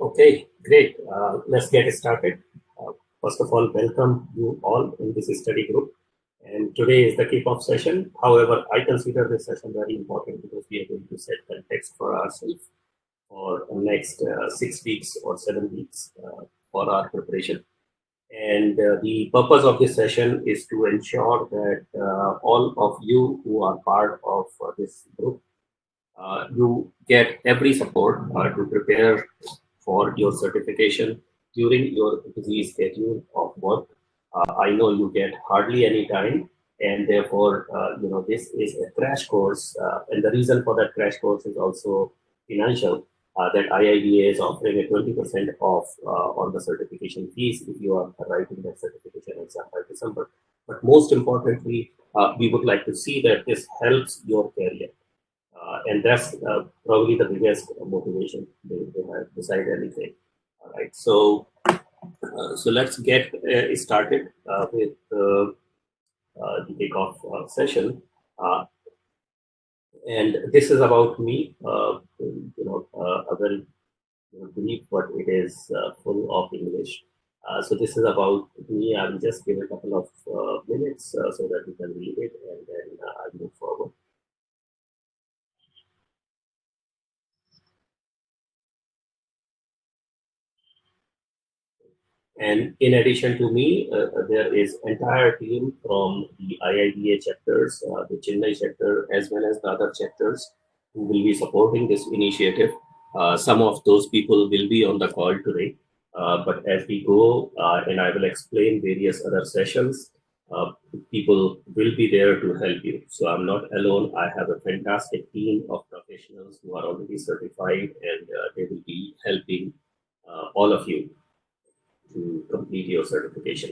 Okay, great. Let's get started. First of all, welcome you all in this study group. And today is the kickoff session. However, I consider this session very important because we are going to set context for ourselves for the next 6 weeks or 7 weeks for our preparation. And the purpose of this session is to ensure that all of you who are part of this group, you get every support to prepare for your certification during your busy schedule of work. I know you get hardly any time, and therefore, this is a crash course. And the reason for that crash course is also financial. That IIBA is offering a 20% off on the certification fees if you are writing that certification exam by December. But most importantly, we would like to see that this helps your career. And that's probably the biggest motivation beside anything. All right, so let's get started with the kickoff session. And this is about me. I will brief, but it is full of English. So this is about me. I will just give a couple of minutes so that you can read it, and then I'll move forward. And in addition to me, there is entire team from the IIBA chapters, the Chennai chapter, as well as the other chapters who will be supporting this initiative. Some of those people will be on the call today. But as we go, and I will explain various other sessions, people will be there to help you. So I'm not alone. I have a fantastic team of professionals who are already certified, and they will be helping all of you to complete your certification.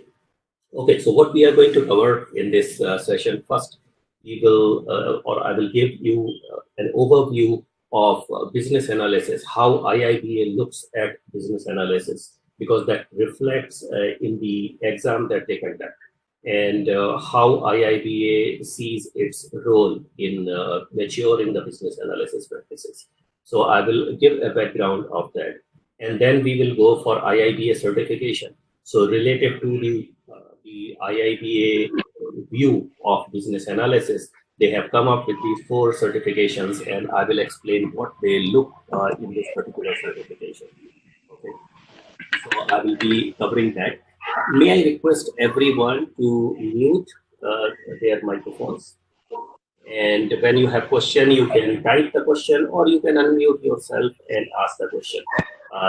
Okay, so what we are going to cover in this session, first, we will, or I will give you an overview of business analysis, how IIBA looks at business analysis, because that reflects in the exam that they conduct, and how IIBA sees its role in maturing the business analysis practices. So I will give a background of that. And then we will go for IIBA certification. So related to the IIBA view of business analysis, they have come up with these 4 certifications, and I will explain what they look in this particular certification. Okay, so I will be covering that. May I request everyone to mute their microphones? And when you have question, you can type the question, or you can unmute yourself and ask the question.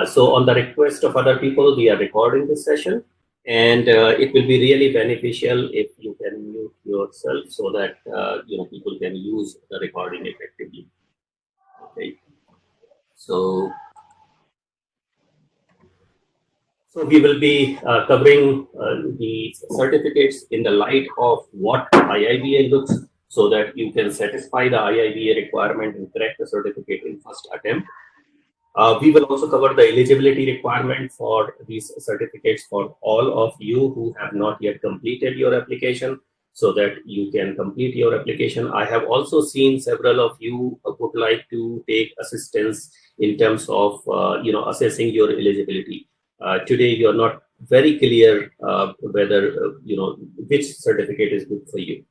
So on the request of other people, we are recording this session, and it will be really beneficial if you can mute yourself so that people can use the recording effectively. Okay. So we will be covering the certificates in the light of what IIBA looks, so that you can satisfy the IIBA requirement and crack the certificate in first attempt. We will also cover the eligibility requirement for these certificates for all of you who have not yet completed your application, so that you can complete your application. I have also seen several of you would like to take assistance in terms of assessing your eligibility. Today, you are not very clear whether which certificate is good for you.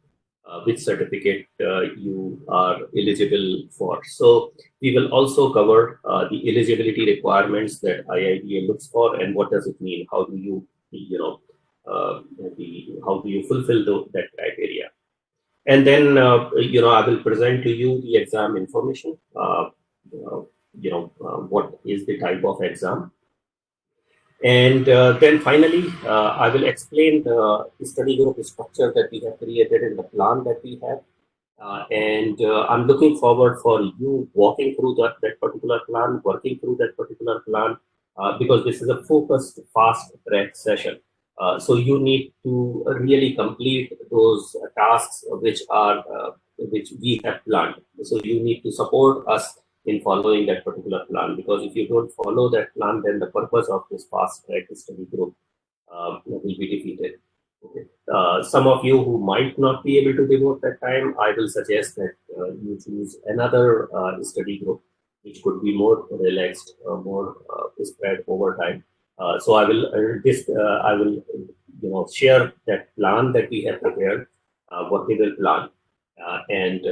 Which certificate you are eligible for. So we will also cover the eligibility requirements that IIBA looks for, and what does it mean? How do you, how do you fulfill that criteria? And then, I will present to you the exam information. What is the type of exam? And then finally, I will explain the study group structure that we have created in the plan that we have. And I'm looking forward for you walking through that particular plan, working through that particular plan, because this is a focused, fast track session. So you need to really complete those tasks which we have planned. So you need to support us in following that particular plan, because if you don't follow that plan, then the purpose of this fast track study group will be defeated. Okay. Some of you who might not be able to devote that time, I will suggest that you choose another study group which could be more relaxed, more spread over time. So I will share that plan that we have prepared, workable plan, and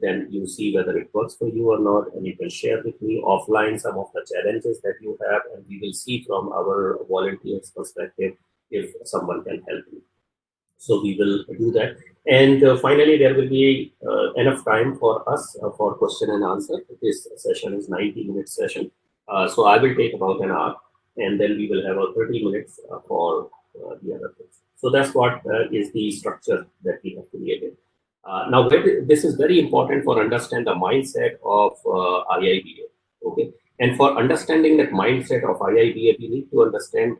then you see whether it works for you or not, and you can share with me offline some of the challenges that you have, and we will see from our volunteers' perspective if someone can help you. So we will do that. And finally, there will be enough time for us for question and answer. This session is 90-minute session. So I will take about an hour, and then we will have a 30 minutes for the other things. So that's what is the structure that we have created. Now, this is very important for understand the mindset of IIBA. Okay, and for understanding that mindset of IIBA, we need to understand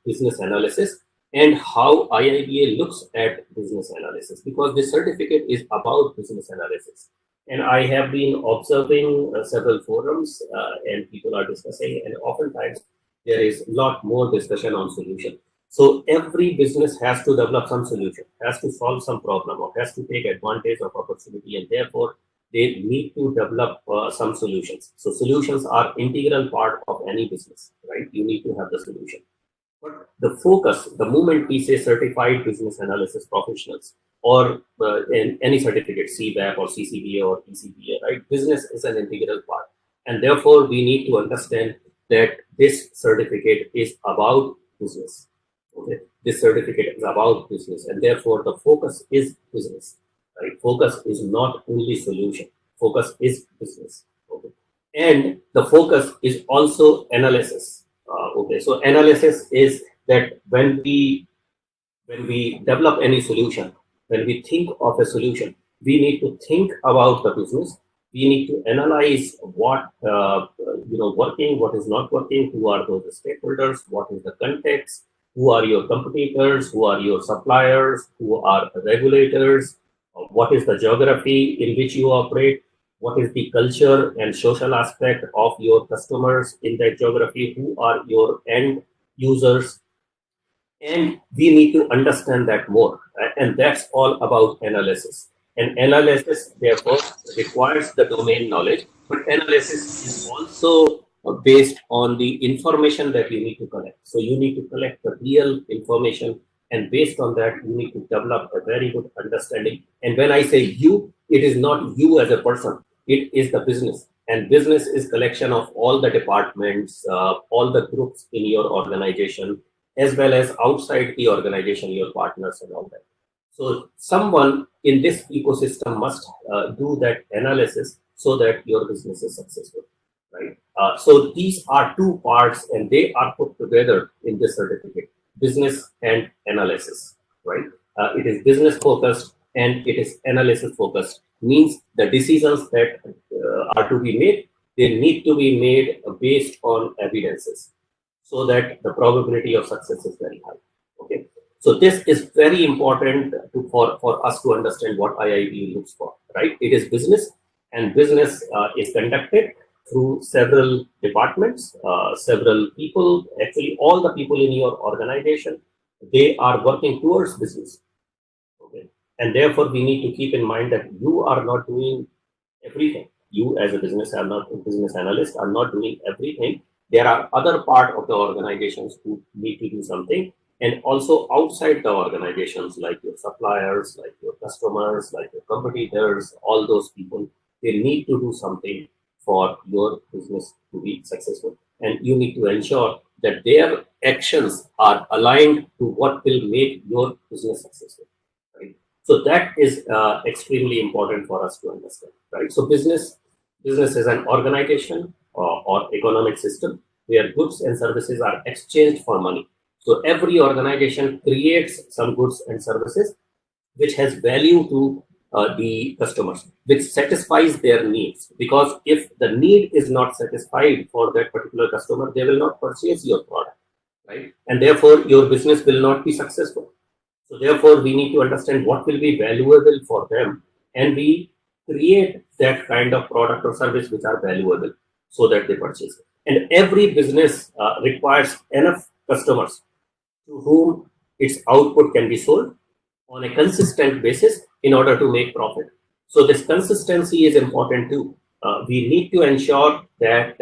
business analysis and how IIBA looks at business analysis, because this certificate is about business analysis. And I have been observing several forums and people are discussing, and oftentimes there is a lot more discussion on solution. So every business has to develop some solution, has to solve some problem, or has to take advantage of opportunity, and therefore they need to develop some solutions. So solutions are integral part of any business, right? You need to have the solution. But the focus, the moment we say certified business analysis professionals, or in any certificate, CBAP or CCBA or ECBA, right? Business is an integral part. And therefore, we need to understand that this certificate is about business. Okay, this certificate is about business, and therefore the focus is business. Right? Focus is not only solution. Focus is business. Okay, and the focus is also analysis. Okay, so analysis is that when we develop any solution, when we think of a solution, we need to think about the business. We need to analyze what working, what is not working, who are those stakeholders, what is the context, who are your competitors, who are your suppliers, who are the regulators, what is the geography in which you operate, what is the culture and social aspect of your customers in that geography, who are your end users. And we need to understand that more. Right? And that's all about analysis. And analysis, therefore, requires the domain knowledge, but analysis is also based on the information that you need to collect. So you need to collect the real information, and based on that, you need to develop a very good understanding. And when I say you, it is not you as a person, it is the business. And business is collection of all the departments, all the groups in your organization, as well as outside the organization, your partners and all that. So someone in this ecosystem must do that analysis so that your business is successful, right? So these are two parts, and they are put together in this certificate: business and analysis, right? It is business focused and it is analysis focused. Means the decisions that are to be made, they need to be made based on evidences, so that the probability of success is very high. Okay, so this is very important for us to understand what IIB looks for, right? It is business, and business is conducted through several departments, several people. Actually, all the people in your organization, they are working towards business. Okay, and therefore we need to keep in mind that you are not doing everything. You as a business analyst are not doing everything. There are other part of the organizations who need to do something, and also outside the organizations, like your suppliers, like your customers, like your competitors, all those people, they need to do something for your business to be successful. And you need to ensure that their actions are aligned to what will make your business successful. Right? So that is extremely important for us to understand. Right? So business is an organization or economic system where goods and services are exchanged for money. So every organization creates some goods and services which has value to the customers, which satisfies their needs. Because if the need is not satisfied for that particular customer, they will not purchase your product, right? And therefore, your business will not be successful. So therefore, we need to understand what will be valuable for them, and we create that kind of product or service which are valuable so that they purchase it. And every business requires enough customers to whom its output can be sold on a consistent basis in order to make profit. So this consistency is important too. we need to ensure that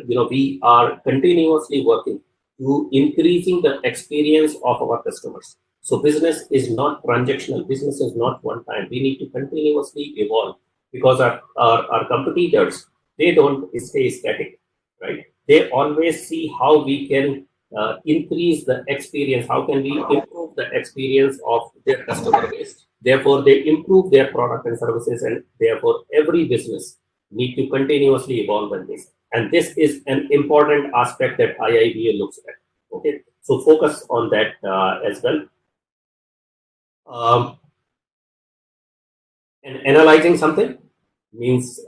we are continuously working to increasing the experience of our customers. So business is not transactional. Business is not one time. We need to continuously evolve because our competitors, they don't stay static, right? They always see how we can increase the experience, how can we improve the experience of their customer base. Therefore, they improve their product and services, and therefore every business need to continuously evolve in this. And this is an important aspect that IIBA looks at. Okay, so focus on that as well. And analyzing something means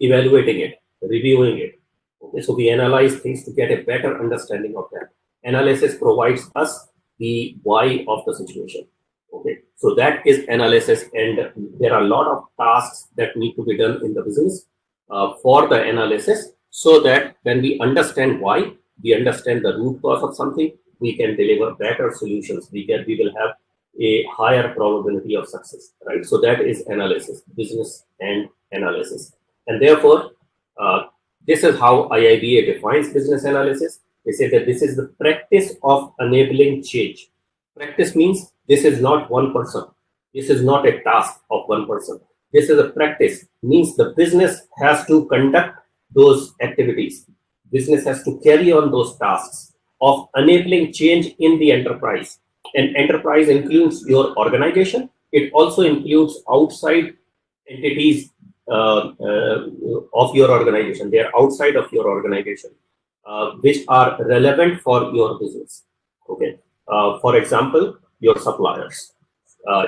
evaluating it, reviewing it. Okay, so we analyze things to get a better understanding of that. Analysis provides us the why of the situation. Okay, so that is analysis, and there are a lot of tasks that need to be done in the business for the analysis, so that when we understand why, we understand the root cause of something, we can deliver better solutions. We will have a higher probability of success, right? So that is analysis, business and analysis. And therefore, this is how IIBA defines business analysis. They say that this is the practice of enabling change. Practice means this is not one person. This is not a task of one person. This is a practice, means the business has to conduct those activities. Business has to carry on those tasks of enabling change in the enterprise. And enterprise includes your organization. It also includes outside entities of your organization. They are outside of your organization, which are relevant for your business. Okay. For example, your suppliers.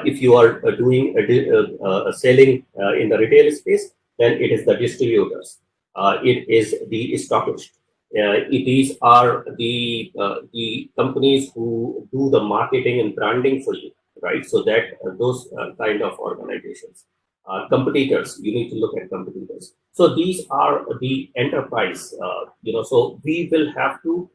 If you are doing selling in the retail space, then it is the distributors. It is the stockists. These are the companies who do the marketing and branding for you, right? So that those kind of organizations. Competitors, you need to look at competitors. So these are the enterprise. So we will have to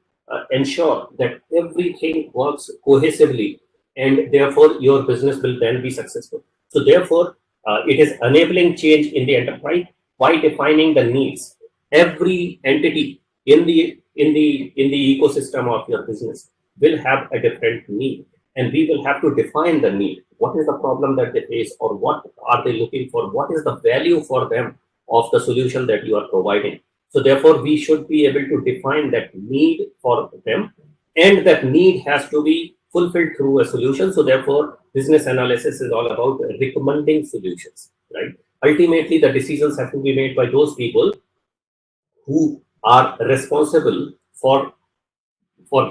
ensure that everything works cohesively, and therefore your business will then be successful. So therefore, it is enabling change in the enterprise by defining the needs. Every entity in the ecosystem of your business will have a different need, and we will have to define the need. What is the problem that they face, or what are they looking for? What is the value for them of the solution that you are providing? So therefore, we should be able to define that need for them, and that need has to be fulfilled through a solution. So therefore, business analysis is all about recommending solutions, right? Ultimately, the decisions have to be made by those people who are responsible for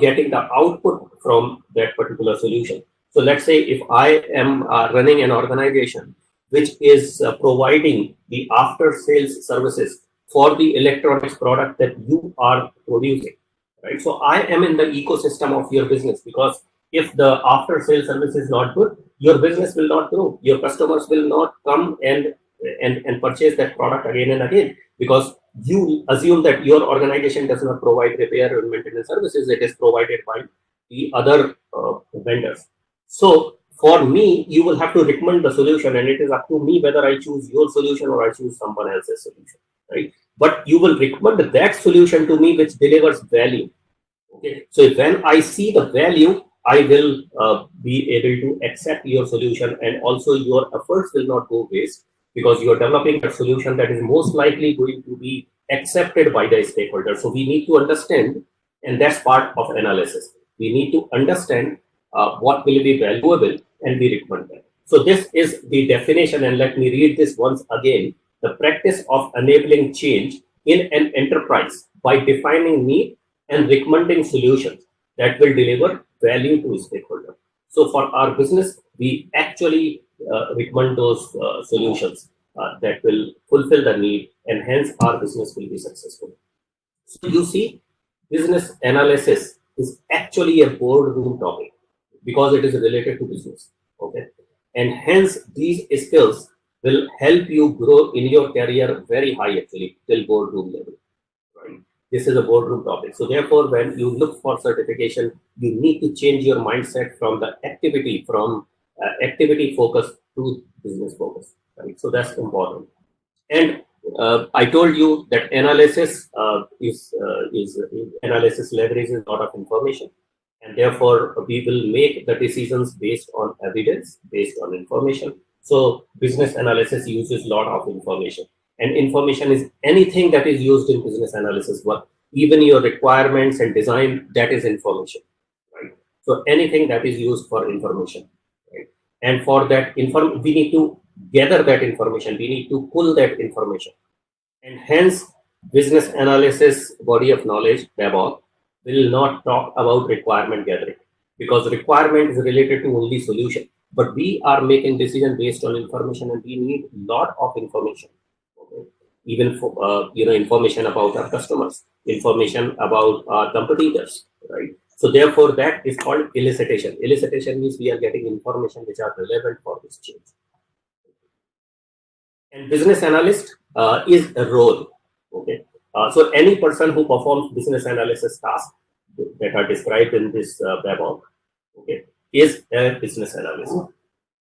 getting the output from that particular solution. So let's say if I am running an organization which is providing the after sales services for the electronics product that you are producing, right? So I am in the ecosystem of your business, because if the after sales service is not good, your business will not grow. Your customers will not come and purchase that product again and again, because you assume that your organization does not provide repair and maintenance services. It is provided by the other vendors. So for me, you will have to recommend the solution, and it is up to me whether I choose your solution or I choose someone else's solution, right? But you will recommend that solution to me which delivers value. Okay. So when I see the value, I will be able to accept your solution, and also your efforts will not go waste, because you are developing a solution that is most likely going to be accepted by the stakeholders. So we need to understand, and that's part of analysis. We need to understand what will be valuable, and we recommend that. So this is the definition, and let me read this once again. The practice of enabling change in an enterprise by defining need and recommending solutions that will deliver value to stakeholders. So for our business, we actually recommend those solutions that will fulfill the need, and hence our business will be successful. So you see, business analysis is actually a boardroom topic because it is related to business. Okay, and hence these skills will help you grow in your career very high, actually till boardroom level. Right? This is a boardroom topic. So therefore, when you look for certification, you need to change your mindset from the activity focus to business focus. Right? So that's important. And I told you that analysis analysis leverages a lot of information, and therefore we will make the decisions based on evidence, based on information. So business analysis uses a lot of information, and information is anything that is used in business analysis work. Even your requirements and design, that is information, right? So anything that is used for information, right? And for that we need to gather that information. We need to pull that information, and hence business analysis body of knowledge, BABOK, will not talk about requirement gathering, because requirement is related to only solution. But we are making decision based on information, and we need lot of information. Okay? Even for information about our customers, information about our competitors, right? So therefore, that is called elicitation. Elicitation means we are getting information which are relevant for this change. And business analyst is a role. Okay. So any person who performs business analysis tasks that are described in this BABOK, okay, is a business analyst,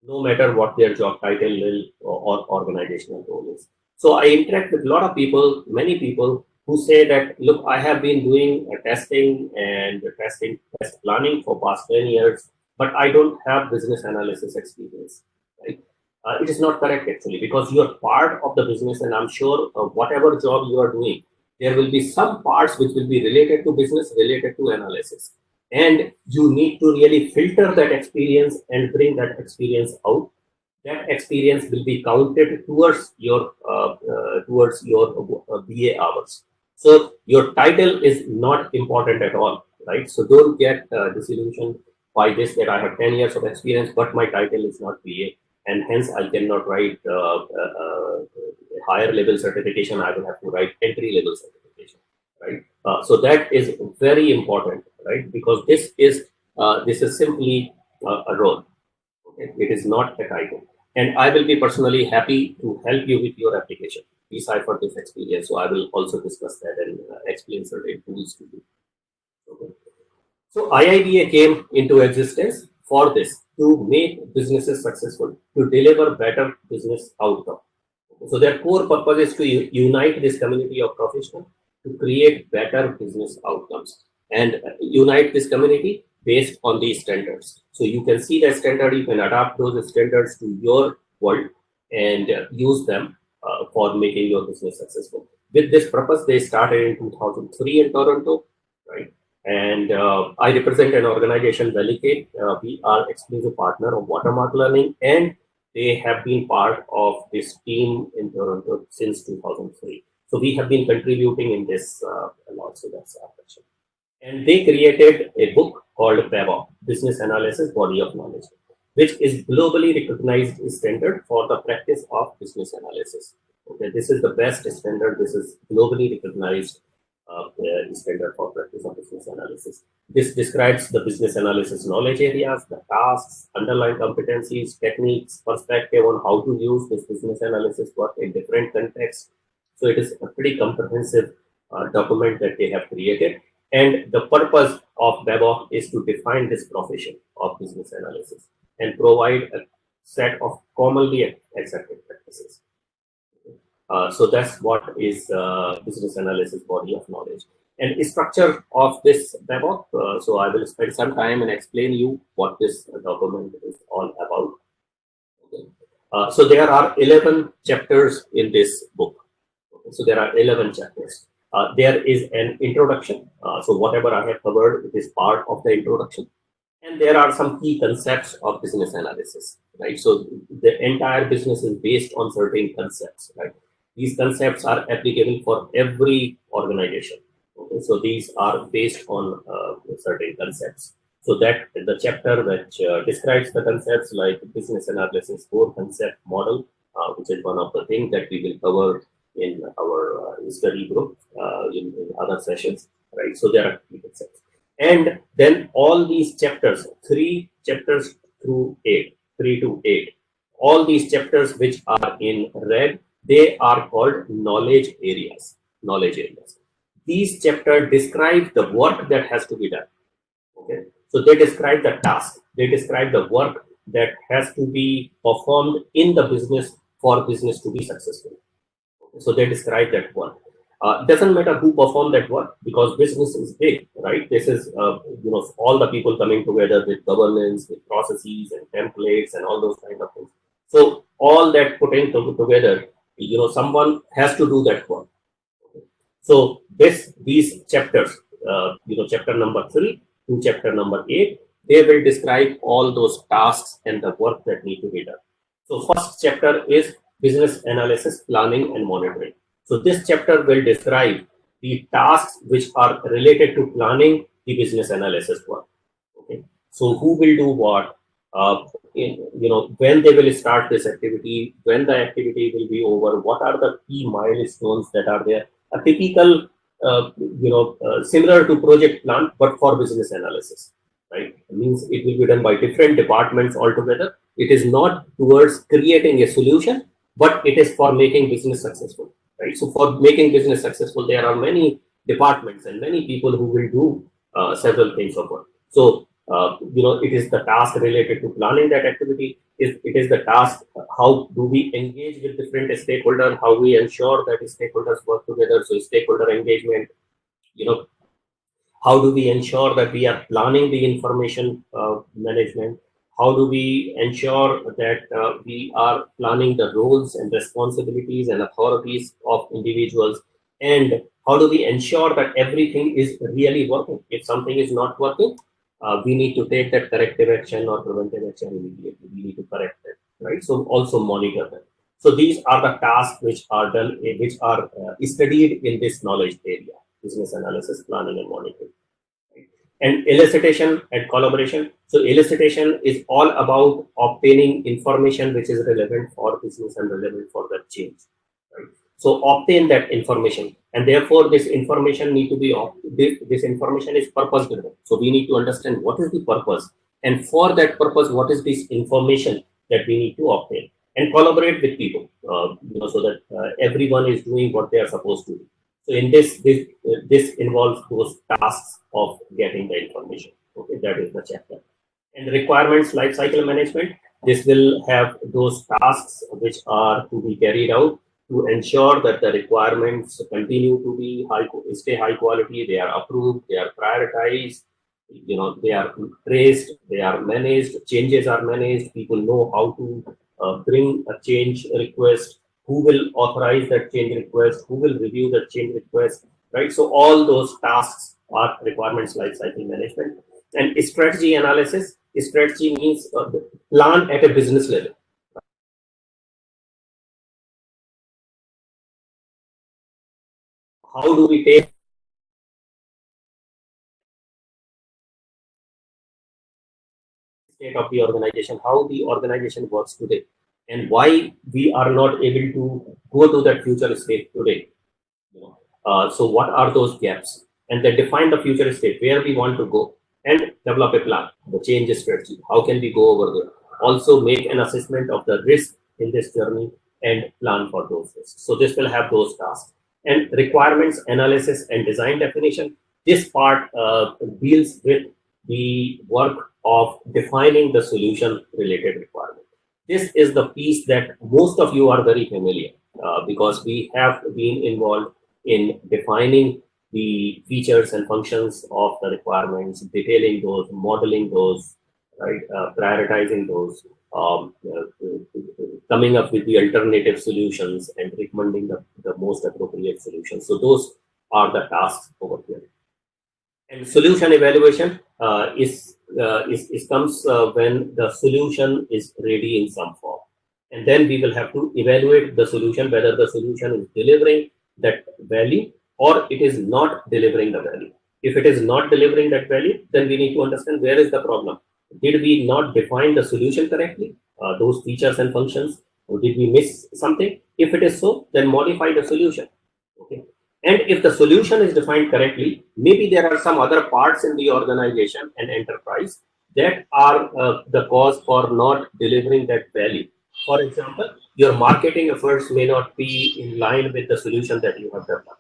no matter what their job title or organizational role is. So I interact with a lot of people, many people who say that, look, I have been doing testing and test planning for past 10 years, but I don't have business analysis experience, right? It is not correct actually, because you are part of the business, and I'm sure whatever job you are doing, there will be some parts which will be related to business, related to analysis. And you need to really filter that experience and bring that experience out. That experience will be counted towards your BA hours. So your title is not important at all, right? So don't get disillusioned by this, that I have 10 years of experience, but my title is not BA, and hence I cannot write higher level certification. I will have to write entry level certification, right? So that is very important, right? Because this is simply a role. Okay? It is not a title, and I will be personally happy to help you with your application, decipher this experience. So I will also discuss that and explain certain tools to you. Okay. So IIBA came into existence for this, to make businesses successful, to deliver better business outcome. So their core purpose is to unite this community of professionals to create better business outcomes, and unite this community based on these standards. So you can see the standard, you can adapt those standards to your world and use them for making your business successful. With this purpose, they started in 2003 in Toronto, right? And I represent an organization, Delicate. We are exclusive partner of Watermark Learning, and they have been part of this team in Toronto since 2003. So we have been contributing in this a lot. So that's our question. And they created a book called BABOK, Business Analysis Body of Knowledge, which is globally recognized standard for the practice of business analysis. Okay, this is the best standard. This is globally recognized standard for practice of business analysis. This describes the business analysis knowledge areas, the tasks, underlying competencies, techniques, perspective on how to use this business analysis work in different contexts. So it is a pretty comprehensive document that they have created. And the purpose of BABOK is to define this profession of business analysis and provide a set of commonly accepted practices. So that's what is business analysis body of knowledge. And structure of this BABOK, so I will spend some time and explain you what this document is all about. Okay. So there are 11 chapters in this book. Okay. So there are 11 chapters. There is an introduction. So whatever I have covered, it is part of the introduction. And there are some key concepts of business analysis, right? So the entire business is based on certain concepts, right? These concepts are applicable for every organization. Okay, so these are based on certain concepts. So that the chapter which describes the concepts like business analysis core concept model, which is one of the things that we will cover in our study group in other sessions, right? So there are key concepts. And then all these chapters, 3 chapters through 8, 3 to 8, all these chapters which are in red, they are called knowledge areas. Knowledge areas. These chapters describe the work that has to be done. Okay, so they describe the task. They describe the work that has to be performed in the business for business to be successful. So they describe that work. Doesn't matter who perform that work, because business is big, right? This is all the people coming together with governance, with processes and templates and all those kind of things. So all that putting together, someone has to do that work. So these chapters, chapter number 3 to chapter number 8, they will describe all those tasks and the work that need to be done. So first chapter is business analysis, planning and monitoring. So this chapter will describe the tasks which are related to planning the business analysis work. Okay. So who will do what? When they will start this activity, when the activity will be over, what are the key milestones that are there? A typical, similar to project plan, but for business analysis, right? It means it will be done by different departments altogether. It is not towards creating a solution, but it is for making business successful, right? So for making business successful, there are many departments and many people who will do several things of work. So it is the task related to planning that activity. It is the task, how do we engage with different stakeholders, how we ensure that stakeholders work together. So stakeholder engagement, how do we ensure that we are planning the information management? How do we ensure that we are planning the roles and responsibilities and authorities of individuals? And how do we ensure that everything is really working? If something is not working, we need to take that corrective action or preventive action immediately. We need to correct that, right? So also monitor them. So these are the tasks which are done, which are studied in this knowledge area: business analysis, planning, and monitoring. And elicitation and collaboration. So elicitation is all about obtaining information which is relevant for business and relevant for the change. Right? So obtain that information, and therefore this information need to be this information is purpose driven. So we need to understand what is the purpose, and for that purpose, what is this information that we need to obtain, and collaborate with people, so that everyone is doing what they are supposed to do. So in this involves those tasks of getting the information. Okay, that is the chapter. And requirements lifecycle management. This will have those tasks which are to be carried out to ensure that the requirements continue to be stay high quality. They are approved. They are prioritized. They are traced. They are managed. Changes are managed. People know how to bring a change request. Who will authorize that change request, who will review that change request, right? So all those tasks are requirements lifecycle management. And strategy analysis. Strategy means plan at a business level. How do we take state of the organization, how the organization works today, and why we are not able to go to that future state today? So what are those gaps? And then define the future state, where we want to go, and develop a plan, the change strategy. How can we go over there? Also make an assessment of the risk in this journey and plan for those risks. So this will have those tasks. And requirements analysis and design definition. This part deals with the work of defining the solution related requirement. This is the piece that most of you are very familiar because we have been involved in defining the features and functions of the requirements, detailing those, modeling those, right, prioritizing those, coming up with the alternative solutions and recommending the most appropriate solutions. So those are the tasks over here. And solution evaluation comes when the solution is ready in some form. And then we will have to evaluate the solution, whether the solution is delivering that value or it is not delivering the value. If it is not delivering that value, then we need to understand where is the problem. Did we not define the solution correctly, those features and functions, or did we miss something? If it is so, then modify the solution. Okay. And if the solution is defined correctly, maybe there are some other parts in the organization and enterprise that are the cause for not delivering that value. For example, your marketing efforts may not be in line with the solution that you have developed.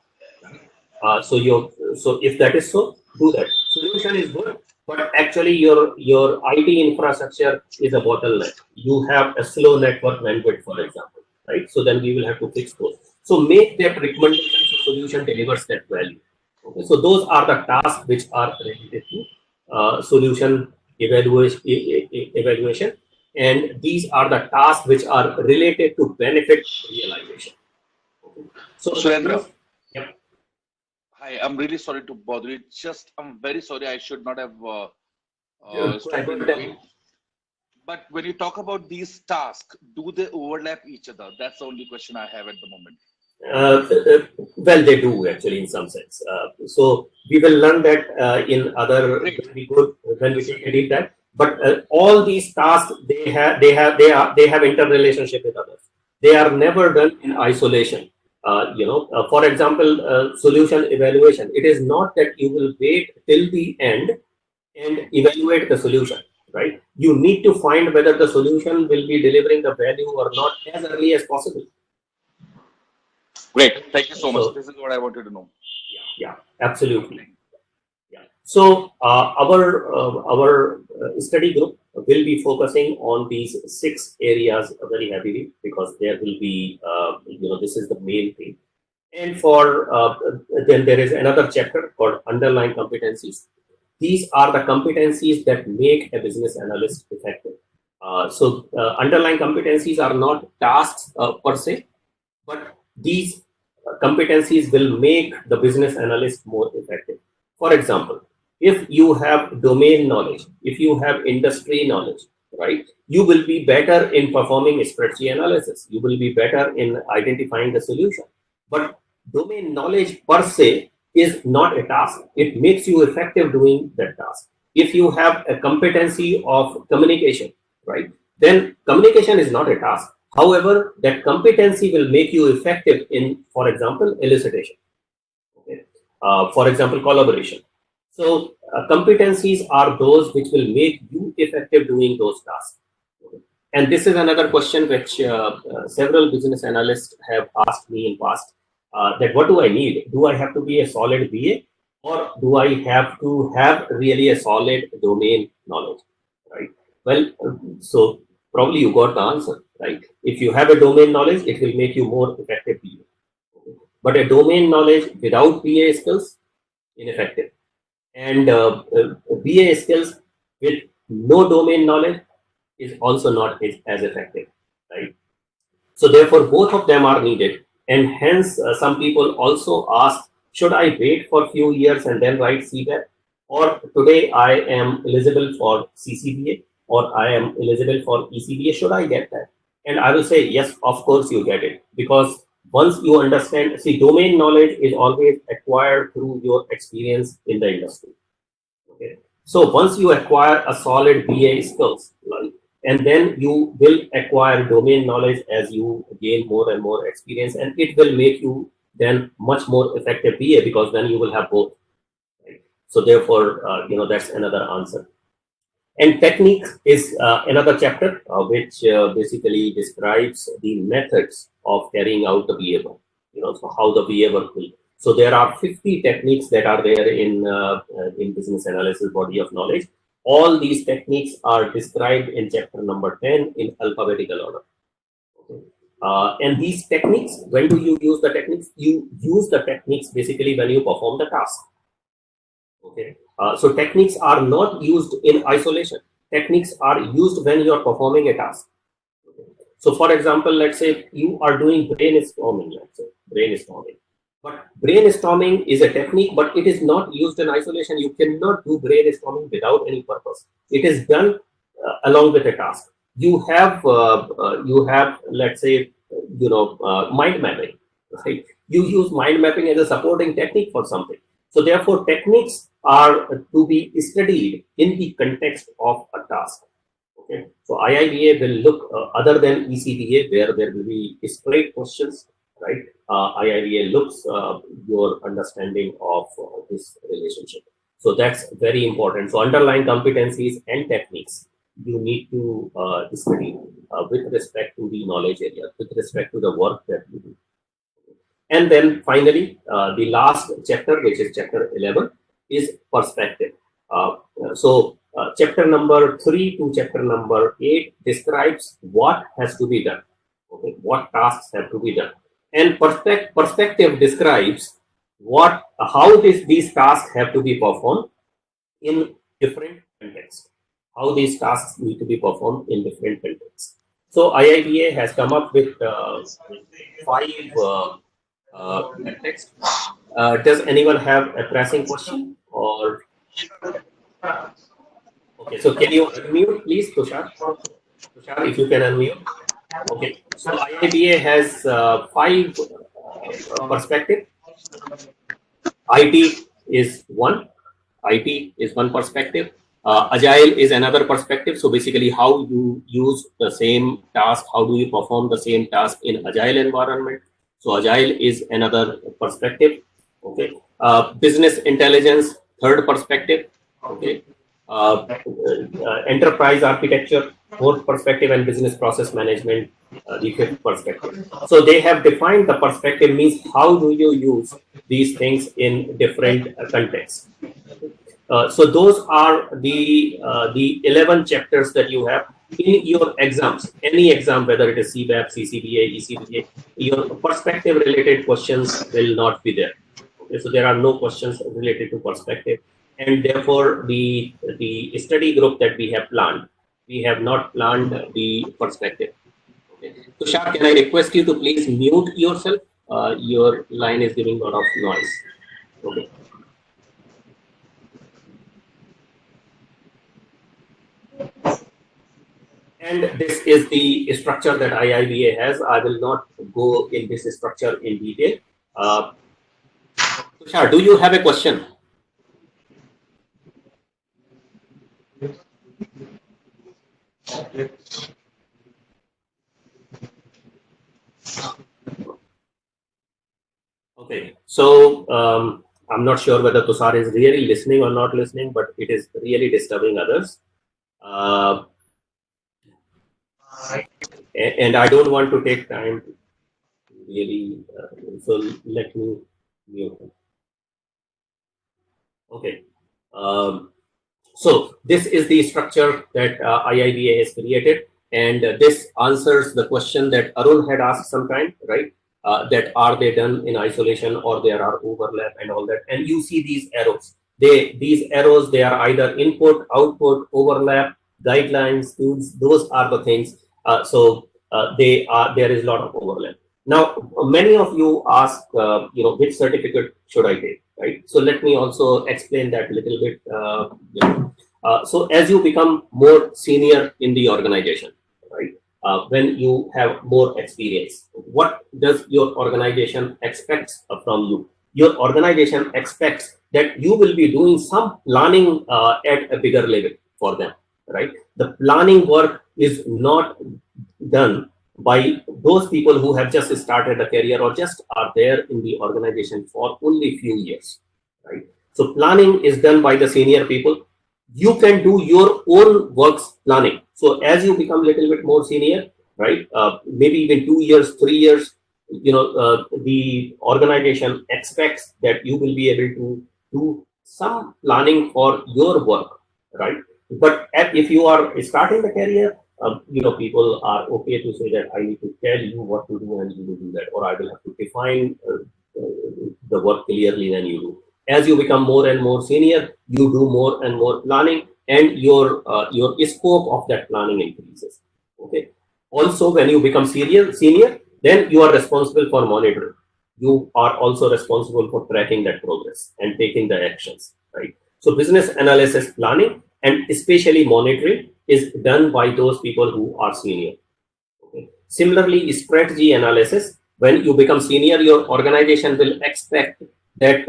So if that is so, do that. Solution is good, but actually your IT infrastructure is a bottleneck. You have a slow network bandwidth, for example, right? So then we will have to fix those. So make that recommendation so solution delivers that value. Okay, so those are the tasks which are related to solution evaluation, and these are the tasks which are related to benefit realization. Okay. So, Surendra, yep. hi, I'm really sorry to bother you. I'm very sorry. I should not have stopped in between. But when you talk about these tasks, do they overlap each other? That's the only question I have at the moment. Well, they do actually in some sense. So we will learn that in other when we take a deep dive. But all these tasks they have interrelationship with others. They are never done in isolation. For example, solution evaluation. It is not that you will wait till the end and evaluate the solution. Right? You need to find whether the solution will be delivering the value or not as early as possible. Great. Thank you so much. This is what I wanted to know. Yeah, absolutely. Yeah. So our study group will be focusing on these 6 areas very heavily because there will be, this is the main thing. And for then there is another chapter called underlying competencies. These are the competencies that make a business analyst effective. So underlying competencies are not tasks per se, but these competencies will make the business analyst more effective. For example, if you have domain knowledge, if you have industry knowledge, right, you will be better in performing spreadsheet analysis. You will be better in identifying the solution. But domain knowledge per se is not a task. It makes you effective doing that task. If you have a competency of communication, right, then communication is not a task. However, that competency will make you effective in, for example, elicitation. Okay. For example, collaboration. So competencies are those which will make you effective doing those tasks. Okay. And this is another question which several business analysts have asked me in past. That what do I need? Do I have to be a solid BA, or do I have to have really a solid domain knowledge? Right. Well, so probably you got the answer, right? If you have a domain knowledge, it will make you more effective BA. But a domain knowledge without BA skills, ineffective. And BA skills with no domain knowledge is also not as effective, right? So therefore, both of them are needed. And hence, some people also ask, should I wait for a few years and then write CBAP? Or today I am eligible for CCBA, or I am eligible for ECBA, should I get that? And I will say, yes, of course you get it. Because once you understand, see, domain knowledge is always acquired through your experience in the industry. Okay. So once you acquire a solid BA skills, right, and then you will acquire domain knowledge as you gain more and more experience, and it will make you then much more effective BA because then you will have both. Right? So therefore, that's another answer. And technique is another chapter which basically describes the methods of carrying out the BA work. So how the BA work will. So there are 50 techniques that are there in business analysis body of knowledge. All these techniques are described in chapter number 10 in alphabetical order. Okay. And these techniques, when do you use the techniques? You use the techniques basically when you perform the task. Okay. So techniques are not used in isolation. Techniques are used when you are performing a task. Okay. So for example, let's say you are doing brainstorming, But brainstorming is a technique, but it is not used in isolation. You cannot do brainstorming without any purpose. It is done along with a task. You have, let's say, mind mapping, right? You use mind mapping as a supporting technique for something. So therefore, techniques are to be studied in the context of a task. Okay. So IIBA will look other than ECBA, where there will be straight questions, right? IIBA looks your understanding of this relationship. So that's very important. So underlying competencies and techniques you need to study with respect to the knowledge area, with respect to the work that you do. And then finally, the last chapter, which is chapter 11, is perspective. Chapter number 3 to chapter number 8 describes what has to be done. Okay, what tasks have to be done. And perspective describes how these tasks have to be performed in different contexts. How these tasks need to be performed in different contexts. So IIBA has come up with 5 contexts. Does anyone have a pressing question or? Okay, so can you unmute, please, Tushar? Tushar, if you can unmute. Okay, so IIBA has 5 perspectives. IT is one. IT is one perspective. Agile is another perspective. So basically, how you use the same task, how do you perform the same task in agile environment? So agile is another perspective. Okay. Business intelligence, third perspective. Okay. Enterprise architecture, fourth perspective, and business process management, the fifth perspective. So they have defined the perspective means how do you use these things in different contexts. So those are the 11 chapters that you have in your exams. Any exam, whether it is CBAP, CCBA, ECBA, your perspective related questions will not be there. Okay, so there are no questions related to perspective, and therefore the study group that we have not planned the perspective. Okay. Tushar, can I request you to please mute yourself? Your line is giving a lot of noise. Okay. And this is the structure that IIBA has. I will not go in this structure in detail. Tushar, do you have a question? Okay, so I'm not sure whether Tushar is really listening or not listening, but it is really disturbing others. And I don't want to take time to really, so let me mute him. Okay. So this is the structure that IIBA has created, and this answers the question that Arun had asked sometime, right? That are they done in isolation or there are overlap and all that. And you see these arrows. These arrows, they are either input, output, overlap, guidelines, tools. Those are the things. There is a lot of overlap. Now, many of you ask, which certificate should I take, right? So let me also explain that a little bit. So as you become more senior in the organization, right? When you have more experience, what does your organization expect from you? Your organization expects that you will be doing some planning at a bigger level for them, right? The planning work is not done by those people who have just started a career or just are there in the organization for only few years, right? So planning is done by the senior people. You can do your own works planning. So as you become a little bit more senior, right? Maybe even 2 years, 3 years, the organization expects that you will be able to do some planning for your work, right? But if you are starting the career, people are okay to say that I need to tell you what to do and you will do that, or I will have to define the work clearly than you do. As you become more and more senior, you do more and more planning, and your scope of that planning increases. Okay. Also, when you become senior, then you are responsible for monitoring. You are also responsible for tracking that progress and taking the actions. Right. So, business analysis, planning, and especially monitoring is done by those people who are senior. Okay. Similarly, strategy analysis. When you become senior, your organization will expect that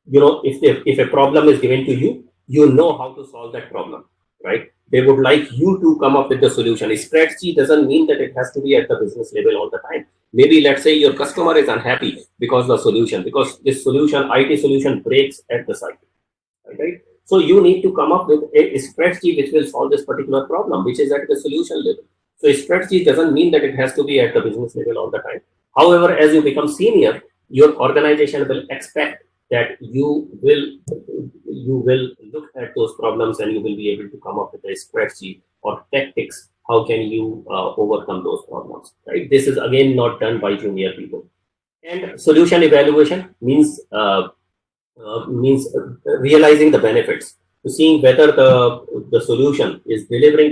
if a problem is given to you, you know how to solve that problem, right? They would like you to come up with the solution. A strategy doesn't mean that it has to be at the business level all the time. Maybe let's say your customer is unhappy because this solution, IT solution breaks at the site, right? So you need to come up with a strategy which will solve this particular problem, which is at the solution level. So a strategy doesn't mean that it has to be at the business level all the time. However, as you become senior, your organization will expect that you will look at those problems and you will be able to come up with a strategy or tactics. How can you overcome those problems, right? This is again not done by junior people. And solution evaluation means realizing the benefits, to seeing whether the solution is delivering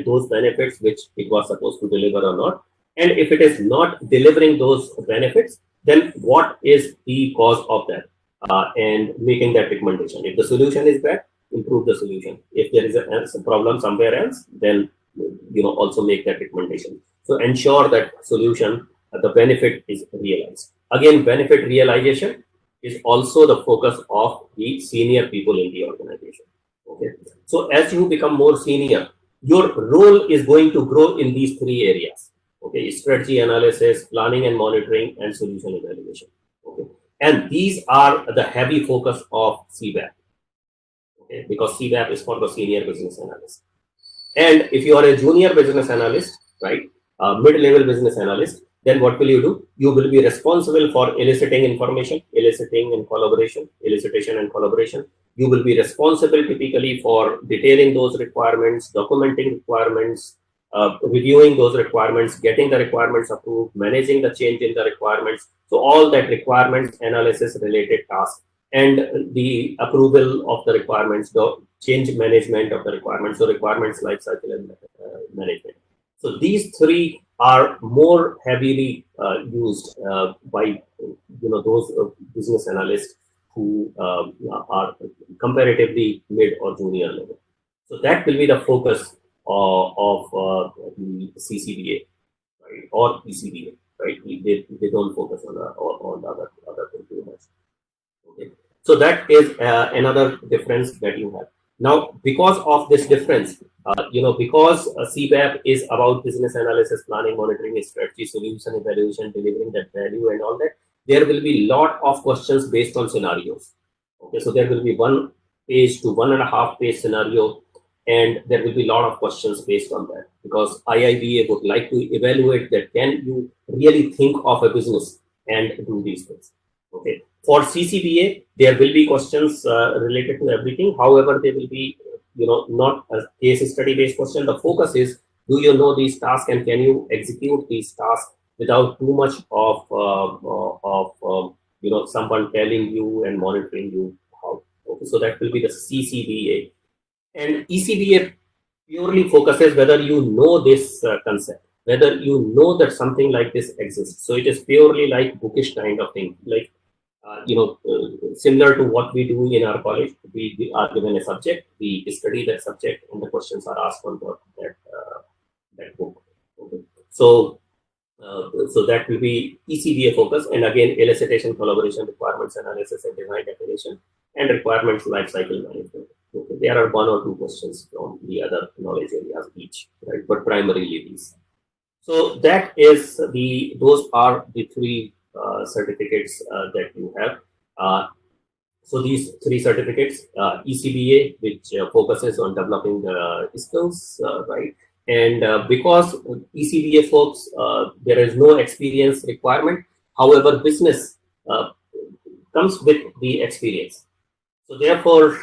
those benefits which it was supposed to deliver or not. And if it is not delivering those benefits, then what is the cause of that, and making that recommendation. If the solution is bad, improve the solution. If there is a problem somewhere else, then also make that recommendation. So ensure that solution, the benefit is realized. Again, benefit realization is also the focus of the senior people in the organization. Okay. So as you become more senior, your role is going to grow in these three areas. Okay. Strategy analysis, planning and monitoring, and solution evaluation. Okay. And these are the heavy focus of CBAP. Okay. Because CBAP is for the senior business analyst. And if you are a junior business analyst, right, mid-level business analyst, then what will you do? You will be responsible for eliciting information, elicitation and collaboration. You will be responsible typically for detailing those requirements, documenting requirements, reviewing those requirements, getting the requirements approved, managing the change in the requirements. So all that requirements analysis related tasks and the approval of the requirements, the change management of the requirements, so requirements lifecycle and management. So these three are more heavily used by those business analysts who are comparatively mid or junior level. So that will be the focus of the CCBA, right, or ECBA, right? They don't focus on the other thing too much. Okay. So that is another difference that you have. Now, because of this difference, because CBAP is about business analysis, planning, monitoring, strategy, solution, evaluation, delivering that value and all that, there will be a lot of questions based on scenarios. Okay, so there will be 1 page to 1.5 page scenario, and there will be a lot of questions based on that, because IIBA would like to evaluate that can you really think of a business and do these things. Okay. For CCBA, there will be questions related to everything. However, they will be, not a case study based question. The focus is, do you know these tasks and can you execute these tasks without too much of someone telling you and monitoring you how. Okay, so that will be the CCBA. And ECBA purely focuses whether you know this concept, whether you know that something like this exists. So it is purely like bookish kind of thing, like similar to what we do in our college. We are given a subject, we study that subject, and the questions are asked on that book. Okay. So that will be ECBA focus, and again, elicitation, collaboration, requirements analysis, and design definition, and requirements lifecycle management. Okay. There are 1 or 2 questions from the other knowledge areas each, right? But primarily these. So those are the 3 certificates that you have. So these 3 certificates, ECBA, which focuses on developing the skills, right? And because ECBA folks, there is no experience requirement. However, business comes with the experience. So therefore,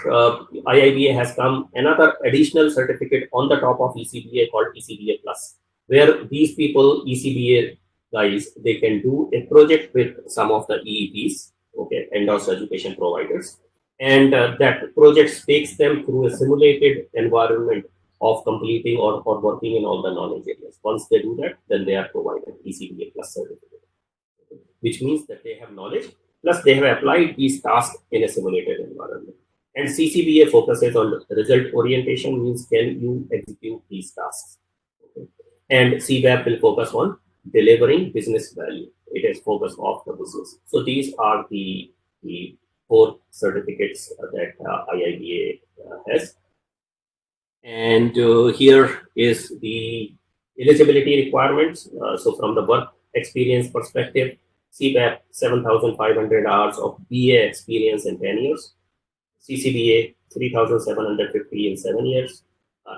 IIBA has come another additional certificate on the top of ECBA called ECBA Plus, where these people, ECBA guys, they can do a project with some of the EEPs, okay, endorsed education providers, and that project takes them through a simulated environment of completing or working in all the knowledge areas. Once they do that, then they are provided ECBA Plus certificate, which means that they have knowledge, plus they have applied these tasks in a simulated environment. And CCBA focuses on result orientation, means can you execute these tasks. Okay. And CBAP will focus on delivering business value. It is focus of the business. So these are the 4 certificates that IIBA has. And here is the eligibility requirements. So from the work experience perspective, CBAP 7,500 hours of BA experience in 10 years, CCBA 3,750 in 7 years,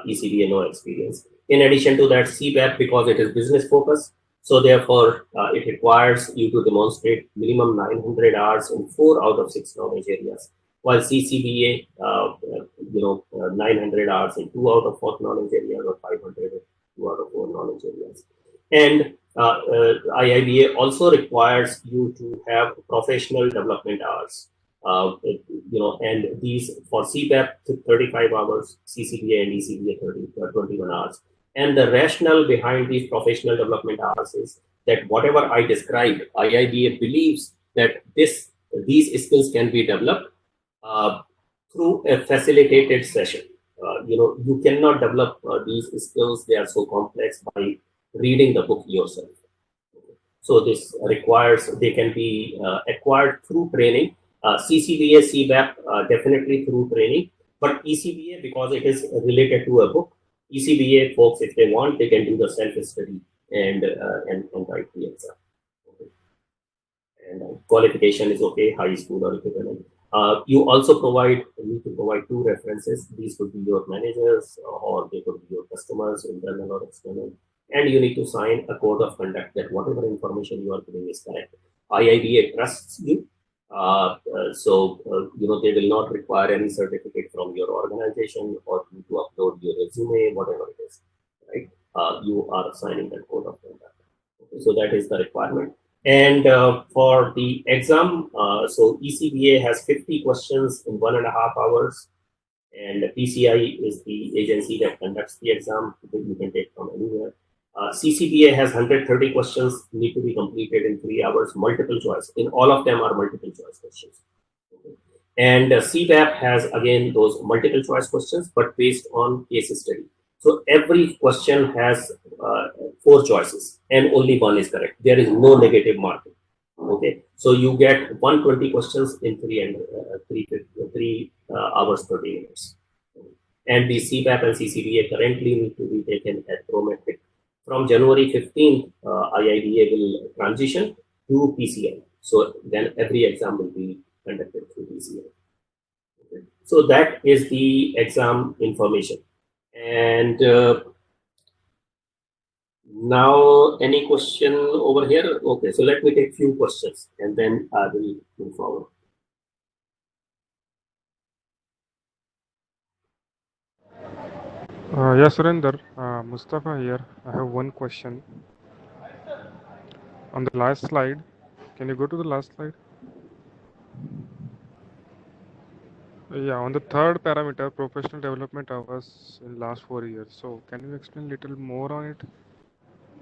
ECBA no experience. In addition to that, CBAP, because it is business focused, so therefore it requires you to demonstrate minimum 900 hours in 4 out of 6 knowledge areas, while CCBA 900 hours in 2 out of 4 knowledge areas, or 500 in 2 out of 4 knowledge areas. And IIBA also requires you to have professional development hours. And these for CBAP 35 hours, CCBA and ECBA 21 hours. And the rationale behind these professional development hours is that whatever I described, IIBA believes that these skills can be developed through a facilitated session. You cannot develop these skills, they are so complex, by reading the book yourself. So this requires, they can be acquired through training. CCBA, CBAP, definitely through training, but ECBA, because it is related to a book, ECBA folks, if they want, they can do the self-study and write the exam. Okay. And qualification is okay, high school or equivalent. You also need to provide 2 references. These could be your managers or they could be your customers, internal or external. And you need to sign a code of conduct that whatever information you are giving is correct. IIBA trusts you. They will not require any certificate from your organization or you to upload your resume, whatever it is, right? You are signing that code of conduct. Okay, so that is the requirement. And for the exam, so ECBA has 50 questions in 1.5 hours. And PCI is the agency that conducts the exam. You can take from anywhere. CCBA has 130 questions, need to be completed in 3 hours, multiple choice. In all of them are multiple choice questions. Okay. And CBAP has, again, those multiple choice questions, but based on case study. So every question has 4 choices and only 1 is correct. There is no negative marking. Okay, so you get 120 questions in 3 hours 30 minutes. And the CBAP and CCBA currently need to be taken at prometric. From January 15th, IIBA will transition to PCI. So then every exam will be conducted through PCI. Okay. So that is the exam information. And now, any question over here? Okay, so let me take few questions and then I will move forward. Yes, Surinder, Mustafa here. I have one question. On the last slide, can you go to the last slide? Yeah, on the 3rd parameter, professional development hours in last 4 years. So, can you explain a little more on it?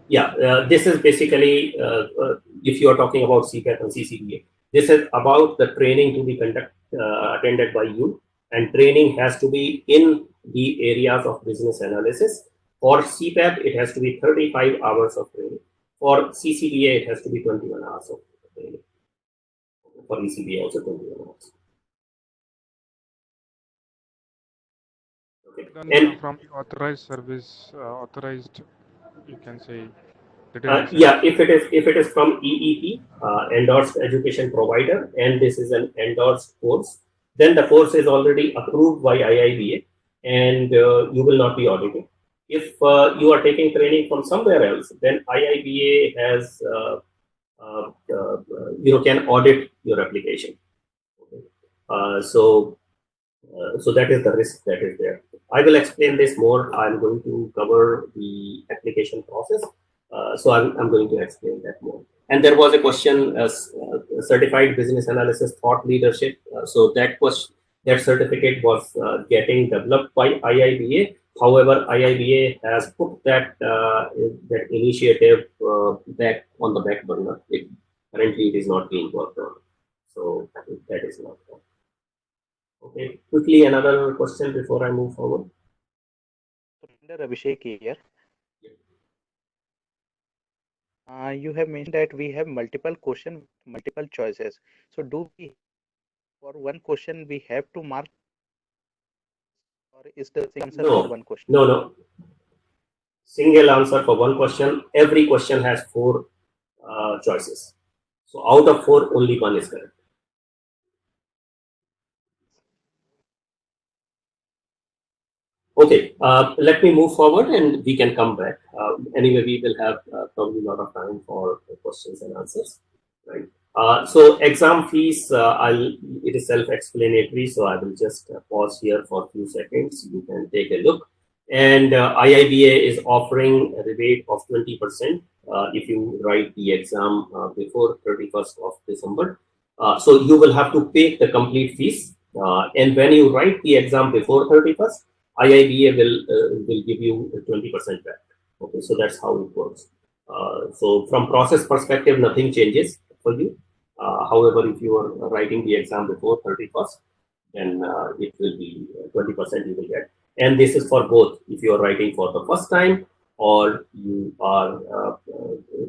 Yeah, this is basically, if you are talking about CBAP and CCBA, this is about the training to be attended by you, and training has to be in the areas of business analysis. For CBAP, it has to be 35 hours of training. For CCBA, it has to be 21 hours of training. For ECBA, also 21 hours. Okay. And from the authorized service, you can say. Yeah, if it is from EEP, endorsed education provider, and this is an endorsed course, then the course is already approved by IIBA, and you will not be audited. If you are taking training from somewhere else, then IIBA has can audit your application. Okay. So that is the risk that is there. I will explain this more. I'm going to cover the application process. So I'm going to explain that more. And there was a question, certified business analysis thought leadership. So that certificate was getting developed by IIBA. However, IIBA has put that initiative back on the back burner. Currently, it is not being worked on. So that is not done. Okay, quickly another question before I move forward. Abhishek here. You have mentioned that we have multiple questions, multiple choices. So do we, for one question, we have to mark, or is the answer for one question? No. Single answer for one question. Every question has 4 choices. So out of 4, only 1 is correct. Okay, let me move forward and we can come back. Anyway, we will have probably a lot of time for questions and answers, right? So exam fees, it is self-explanatory, so I will just pause here for a few seconds. You can take a look. And IIBA is offering a rebate of 20% if you write the exam before 31st of December. So you will have to pay the complete fees. And when you write the exam before 31st, IIBA will give you 20% back. Okay, so that's how it works. So from process perspective, nothing changes for you. However, if you are writing the exam before 31st, then it will be 20% you will get. And this is for both if you are writing for the first time or you are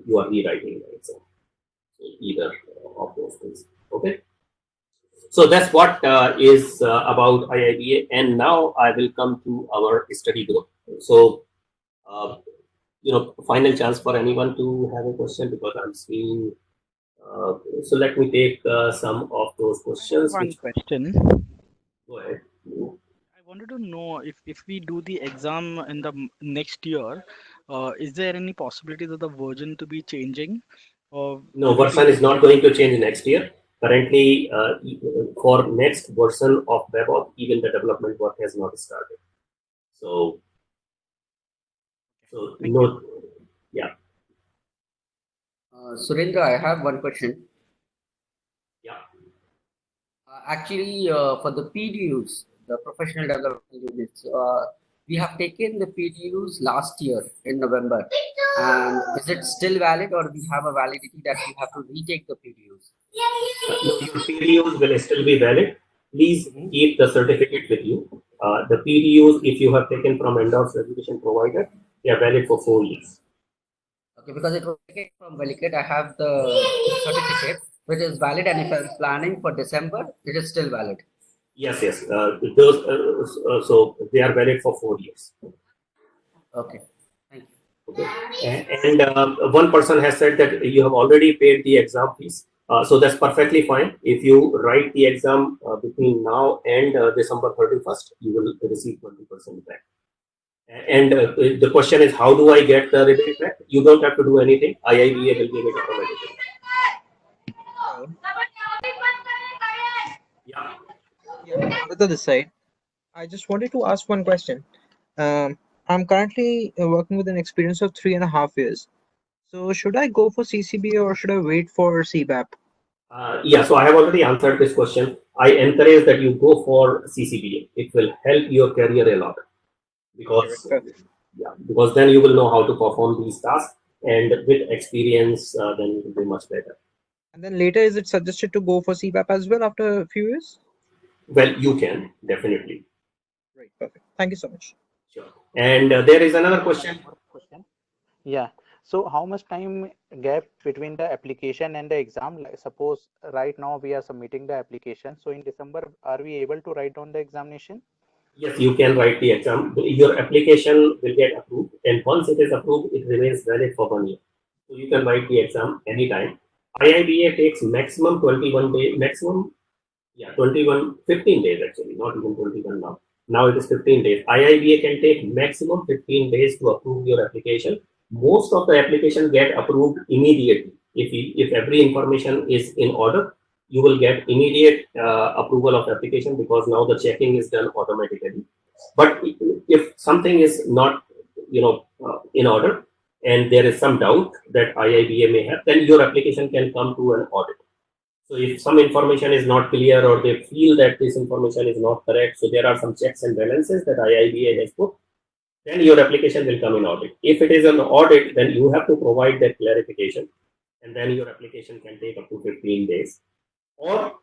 rewriting the exam. So either of those things. Okay. So that's what is about IIBA. And now I will come to our study group. So, final chance for anyone to have a question because I'm seeing. So let me take some of those questions. One question. Go ahead. I wanted to know if we do the exam in the next year, is there any possibility that the version to be changing? No, version is not going to change next year. Currently, for next version of BABOK, even the development work has not started. So no, yeah. Surendra, I have one question. Yeah. Actually, for the PDUs, the professional development units, we have taken the PDUs last year in November. And is it still valid or we have a validity that we have to retake the PDUs? No, your PDUs will still be valid. Please keep the certificate with you. The PDUs, if you have taken from endorsed education provider, they are valid for 4 years. Okay, because it was taken from Validate, I have the certificate which is valid, and if I'm planning for December, it is still valid. Yes. So they are valid for 4 years. Okay. Thank you. Okay. And one person has said that you have already paid the exam fees. So that's perfectly fine. If you write the exam between now and December 31st, you will receive 20% back. And the question is, how do I get the rebate back? You don't have to do anything. IIBA will give it automatically. Yeah, on the other side, I just wanted to ask one question. I'm currently working with an experience of 3.5 years. So should I go for CCBA or should I wait for CBAP? Yeah, so I have already answered this question. I encourage that you go for CCBA. It will help your career a lot because then you will know how to perform these tasks, and with experience, then it will be much better. And then later, is it suggested to go for CBAP as well after a few years? Well, you can definitely. Right, perfect. Thank you so much. Sure. And there is another question. Yeah. So how much time gap between the application and the exam? Like suppose right now we are submitting the application. So in December, are we able to write down the examination? Yes, you can write the exam. Your application will get approved, and once it is approved, it remains valid for 1 year. So you can write the exam anytime. IIBA takes maximum 21 days, 15 days actually, not even 21 now. Now it is 15 days. IIBA can take maximum 15 days to approve your application. Most of the applications get approved immediately. If every information is in order, you will get immediate approval of application because now the checking is done automatically. But if something is not, in order, and there is some doubt that IIBA may have, then your application can come to an audit. So if some information is not clear or they feel that this information is not correct, so there are some checks and balances that IIBA has put, then your application will come in audit. If it is an audit, then you have to provide that clarification, and then your application can take up to 15 days. Or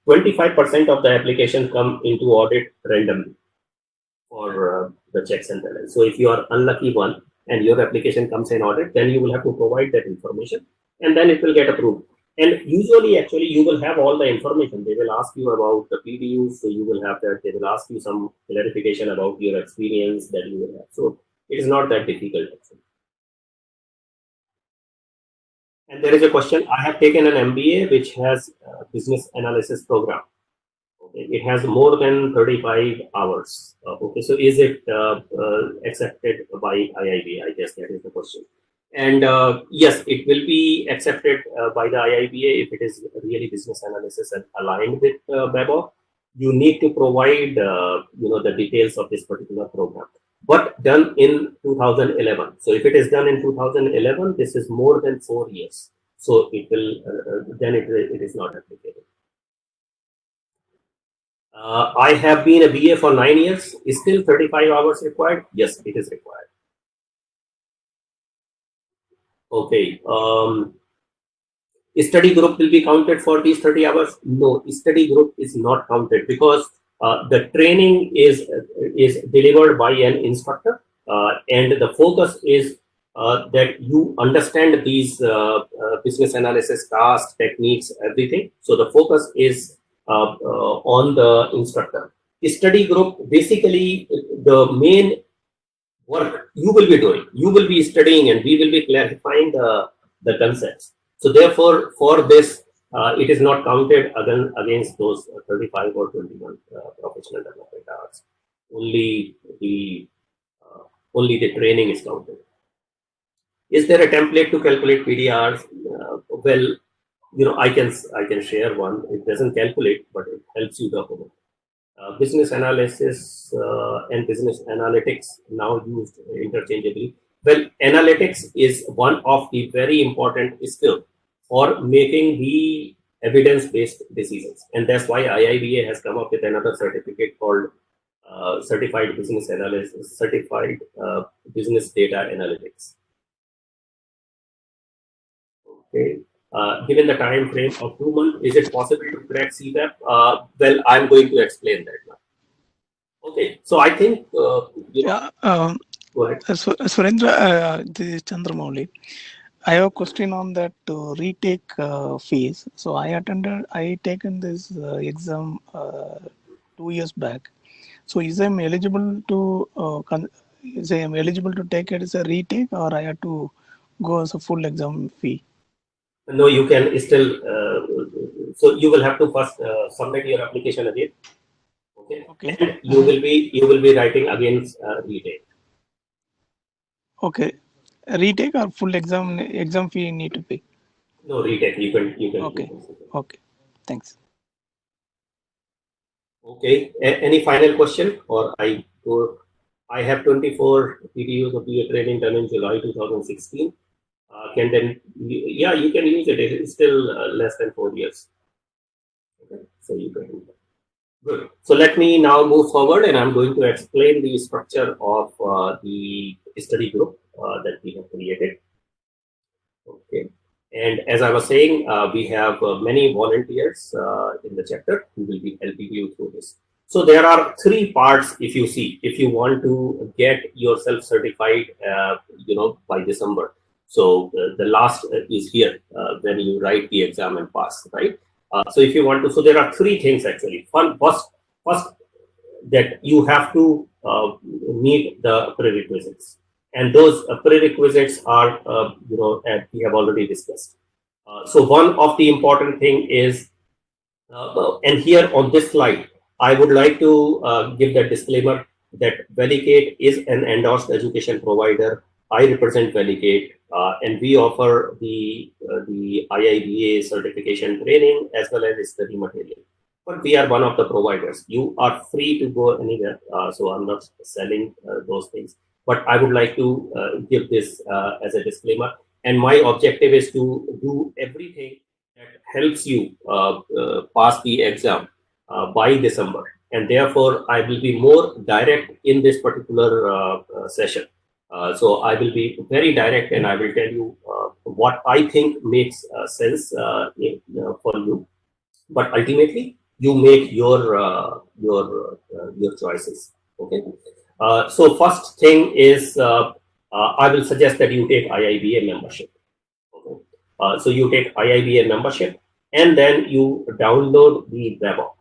25% of the application come into audit randomly for the checks and balances. So if you are unlucky one and your application comes in audit, then you will have to provide that information, and then it will get approved. And usually, actually, you will have all the information. They will ask you about the PDUs, so you will have that. They will ask you some clarification about your experience that you will have. So it is not that difficult, actually. And there is a question. I have taken an MBA which has a business analysis program. Okay, it has more than 35 hours. Okay, so is it accepted by IIBA? I guess that is the question. And yes, it will be accepted by the IIBA if it is really business analysis and aligned with BABOK. You need to provide, the details of this particular program. but done in 2011. So if it is done in 2011, this is more than 4 years. So it will then it is not applicable. I have been a BA for 9 years. Is still 35 hours required? Yes, it is required. Okay. Study group will be counted for these 30 hours? No, study group is not counted because the training is delivered by an instructor, and the focus is that you understand these business analysis tasks, techniques, everything. So the focus is on the instructor. Study group, basically the main work you will be doing, you will be studying, and we will be clarifying the concepts. So therefore, for this, it is not counted against those 35 or 21 professional development hours. Only the training is counted. Is there a template to calculate PDRs? Well, I can share one. It doesn't calculate, but it helps you document. Business analysis and business analytics now used interchangeably. Well, analytics is one of the very important skills for making the evidence-based decisions, and that's why IIBA has come up with another certificate called Certified Business Analysis, Certified Business Data Analytics. Okay. Given the time frame of 2 months, is it possible to crack CBAP? Well, I'm going to explain that now. Okay, so I think go ahead. Surendra, this is Chandramouli. I have a question on that retake fees. So I taken this exam 2 years back. So is I'm eligible to take it as a retake, or I have to go as a full exam fee? No, you can still. So you will have to first submit your application again. Okay. Okay. And you will be writing against retake. Okay. Retake or full exam fee need to pay? No, retake. You can. Okay. Okay. Thanks. Okay. Any final question, or I have 24 PDUs of BA training done in July 2016. You can use it. It's still less than 4 years. Okay. So you can do that. Good. So let me now move forward, and I'm going to explain the structure of the study group that we have created. Okay. And as I was saying, we have many volunteers in the chapter who will be helping you through this. So there are 3 parts. If you want to get yourself certified, by December. So the last is here when you write the exam and pass, right? So if you want to, so there are 3 things actually. First, that you have to meet the prerequisites, and those prerequisites are, as we have already discussed. So one of the important thing is, and here on this slide, I would like to give the disclaimer that Valicate is an endorsed education provider. I represent Valicate, and we offer the IIBA certification training as well as study material. But we are one of the providers. You are free to go anywhere, so I'm not selling those things. But I would like to give this as a disclaimer. And my objective is to do everything that helps you pass the exam by December. And therefore, I will be more direct in this particular session. So I will be very direct, and I will tell you what I think makes sense for you. But ultimately, you make your choices. Okay. So first thing is, I will suggest that you take IIBA membership. Okay. So you take IIBA membership, and then you download the BABOK.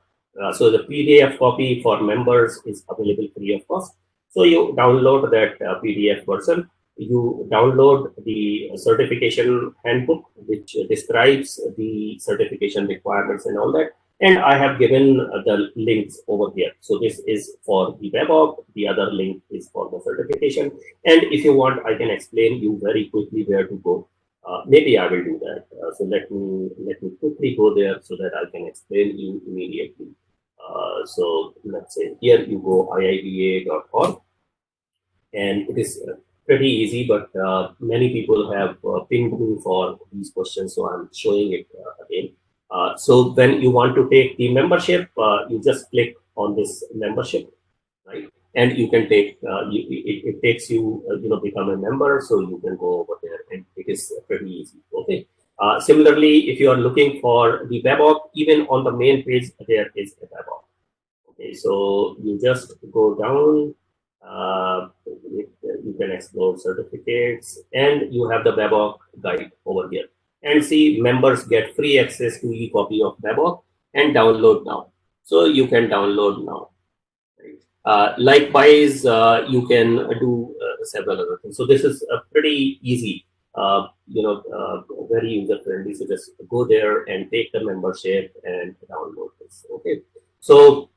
So the PDF copy for members is available free of cost. So you download that PDF version. You download the certification handbook, which describes the certification requirements and all that. And I have given the links over here. So this is for the BABOK. The other link is for the certification. And if you want, I can explain you very quickly where to go. Maybe I will do that. So let me quickly go there so that I can explain you immediately. So let's say here you go iiba.org. and it is pretty easy, but many people have pinged me for these questions, so I'm showing it again. So when you want to take the membership, you just click on this membership, right? And you can take, it takes you, become a member, so you can go over there, and it is pretty easy, okay? Similarly, if you are looking for the BABOK, even on the main page, there is a BABOK. Okay, so you just go down, you can explore certificates, and you have the BABOK guide over here. And see, members get free access to e-copy of BABOK and download now. So you can download now. Likewise, you can do several other things. So this is a pretty easy, very user friendly. So just go there and take the membership and download this. Okay. So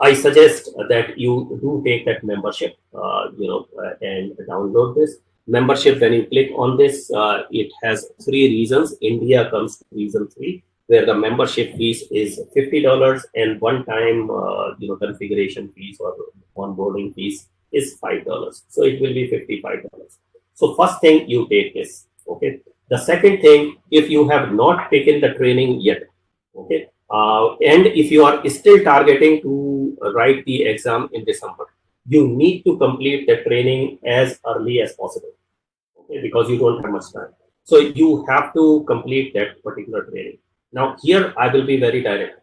I suggest that you do take that membership, and download this membership. When you click on this, it has 3 reasons. India comes to reason 3, where the membership fees is $50 and one-time, configuration fees or onboarding fees is $5. So it will be $55. So first thing, you take this. Okay. The second thing, if you have not taken the training yet, okay, and if you are still targeting to write the exam in December, you need to complete the training as early as possible, okay, because you don't have much time. So you have to complete that particular training. Now here I will be very direct.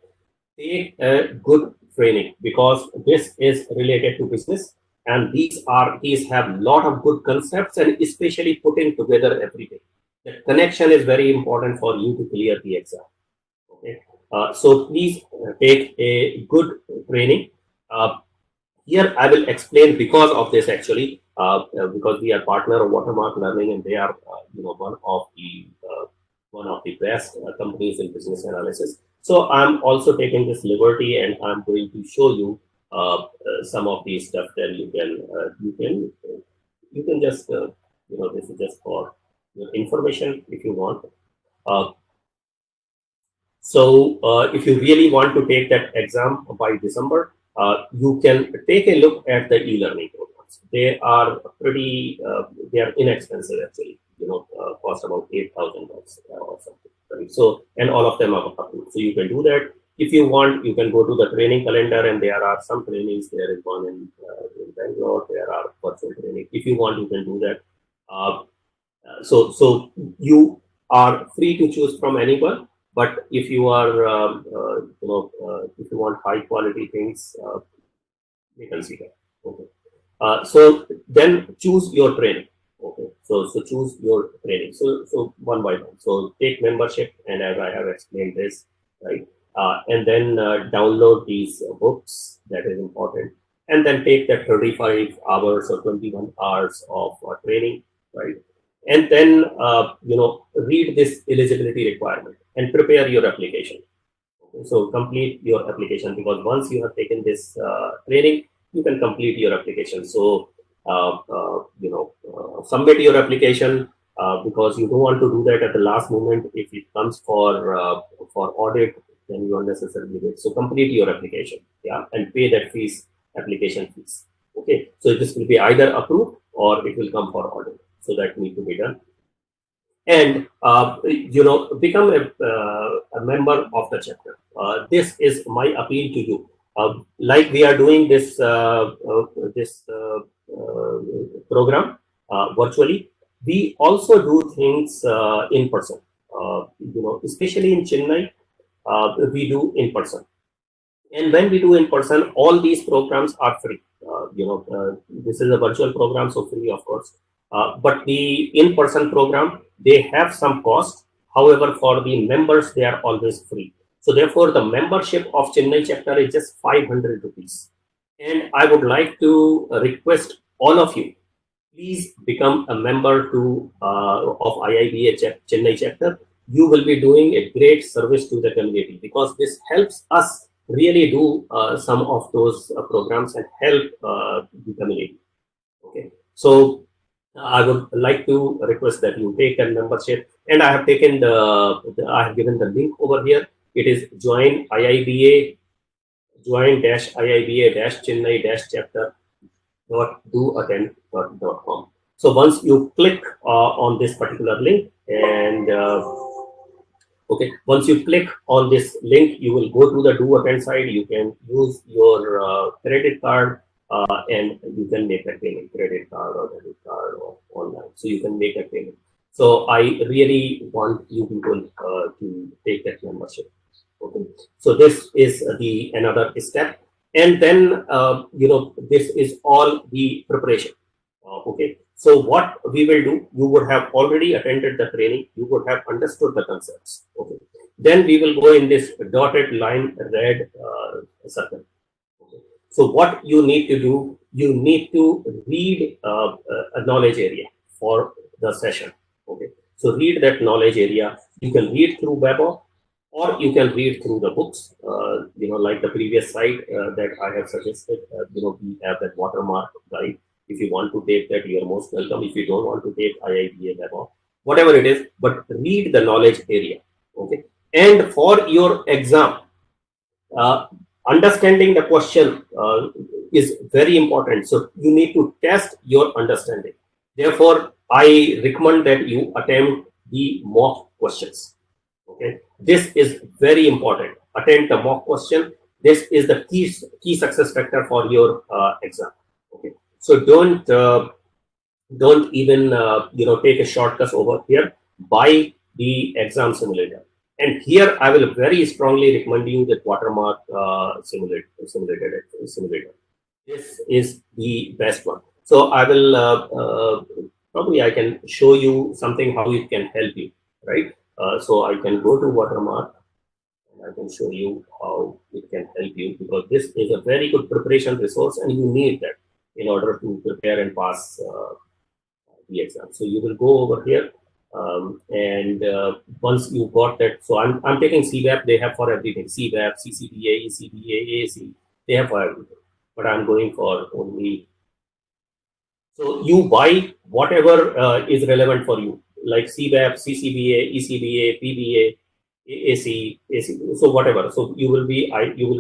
Take a good training, because this is related to business, and these have a lot of good concepts, and especially putting together everything. The connection is very important for you to clear the exam. Okay. So please take a good training. Here I will explain because of this actually, because we are partner of Watermark Learning, and they are one of the best companies in business analysis. So I'm also taking this liberty, and I'm going to show you some of these stuff. Then you can just this is just for your information if you want. So if you really want to take that exam by December, you can take a look at the e-learning programs. They are pretty, they are inexpensive actually, cost about $8,000 or something. Right? So, and all of them are approved. So you can do that. If you want, you can go to the training calendar, and there are some trainings. There is one in Bangalore. There are virtual training. If you want, you can do that. So you are free to choose from anyone. But if you are, if you want high quality things, we can see that. Okay. So then choose your training. Okay. So choose your training. So one by one. So take membership, and as I have explained this, right? And then download these books. That is important. And then take that 35 hours or 21 hours of training, right? And then read this eligibility requirement and prepare your application. Okay. So complete your application, because once you have taken this training, you can complete your application. So submit your application, because you don't want to do that at the last moment. If it comes for audit, then you unnecessarily wait. So complete your application, yeah, and pay that fees, application fees. Okay. So this will be either approved or it will come for audit. So that need to be done. And become a member of the chapter. This is my appeal to you. Like we are doing this program virtually, we also do things in person. Especially in Chennai, we do in person. And when we do in person, all these programs are free. This is a virtual program, so free, of course. But the in-person program, they have some cost. However, for the members, they are always free. So therefore, the membership of Chennai chapter is just 500 rupees. And I would like to request all of you, please become a member of IIBA Chennai chapter. You will be doing a great service to the community, because this helps us really do some of those programs and help the community. Okay. So I would like to request that you take a membership, and I have taken I have given the link over here. It is join-IIBA Chennai chapter www.doattend.com. So once you click on this particular link, and okay, once you click on this link, you will go to the do attend side. You can use your credit card and you can make a payment, credit card or debit card or online. So you can make a payment. So I really want you people to take that membership. Okay, so this is the another step, and then this is all the preparation. Okay, so what we will do, you would have already attended the training, you would have understood the concepts. Okay, then we will go in this dotted line red circle. Okay. So what you need to do, you need to read a knowledge area for the session. Okay, so read that knowledge area. You can read through BABOK, or you can read through the books, like the previous site that I have suggested. We have that watermark guide. If you want to take that, you are most welcome. If you don't want to take IIBA BABOK, whatever it is, but read the knowledge area. Okay, and for your exam, understanding the question is very important. So you need to test your understanding. Therefore, I recommend that you attempt the mock questions. Okay, this is very important. Attempt the mock question. This is the key success factor for your exam. Okay, so don't even take a shortcut over here. Buy the exam simulator. And here I will very strongly recommend you that watermark simulator. This is the best one. So I will probably I can show you something how it can help you, right? So I can go to watermark and I can show you how it can help you, because this is a very good preparation resource and you need that in order to prepare and pass the exam. So you will go over here. And once you got that, so I'm taking CBAP, they have for everything, CBAP, CCBA, ECBA, AC, they have for everything, but I'm going for only, so you buy whatever is relevant for you, like CBAP, CCBA, ECBA, PBA, AC, so whatever. So you will be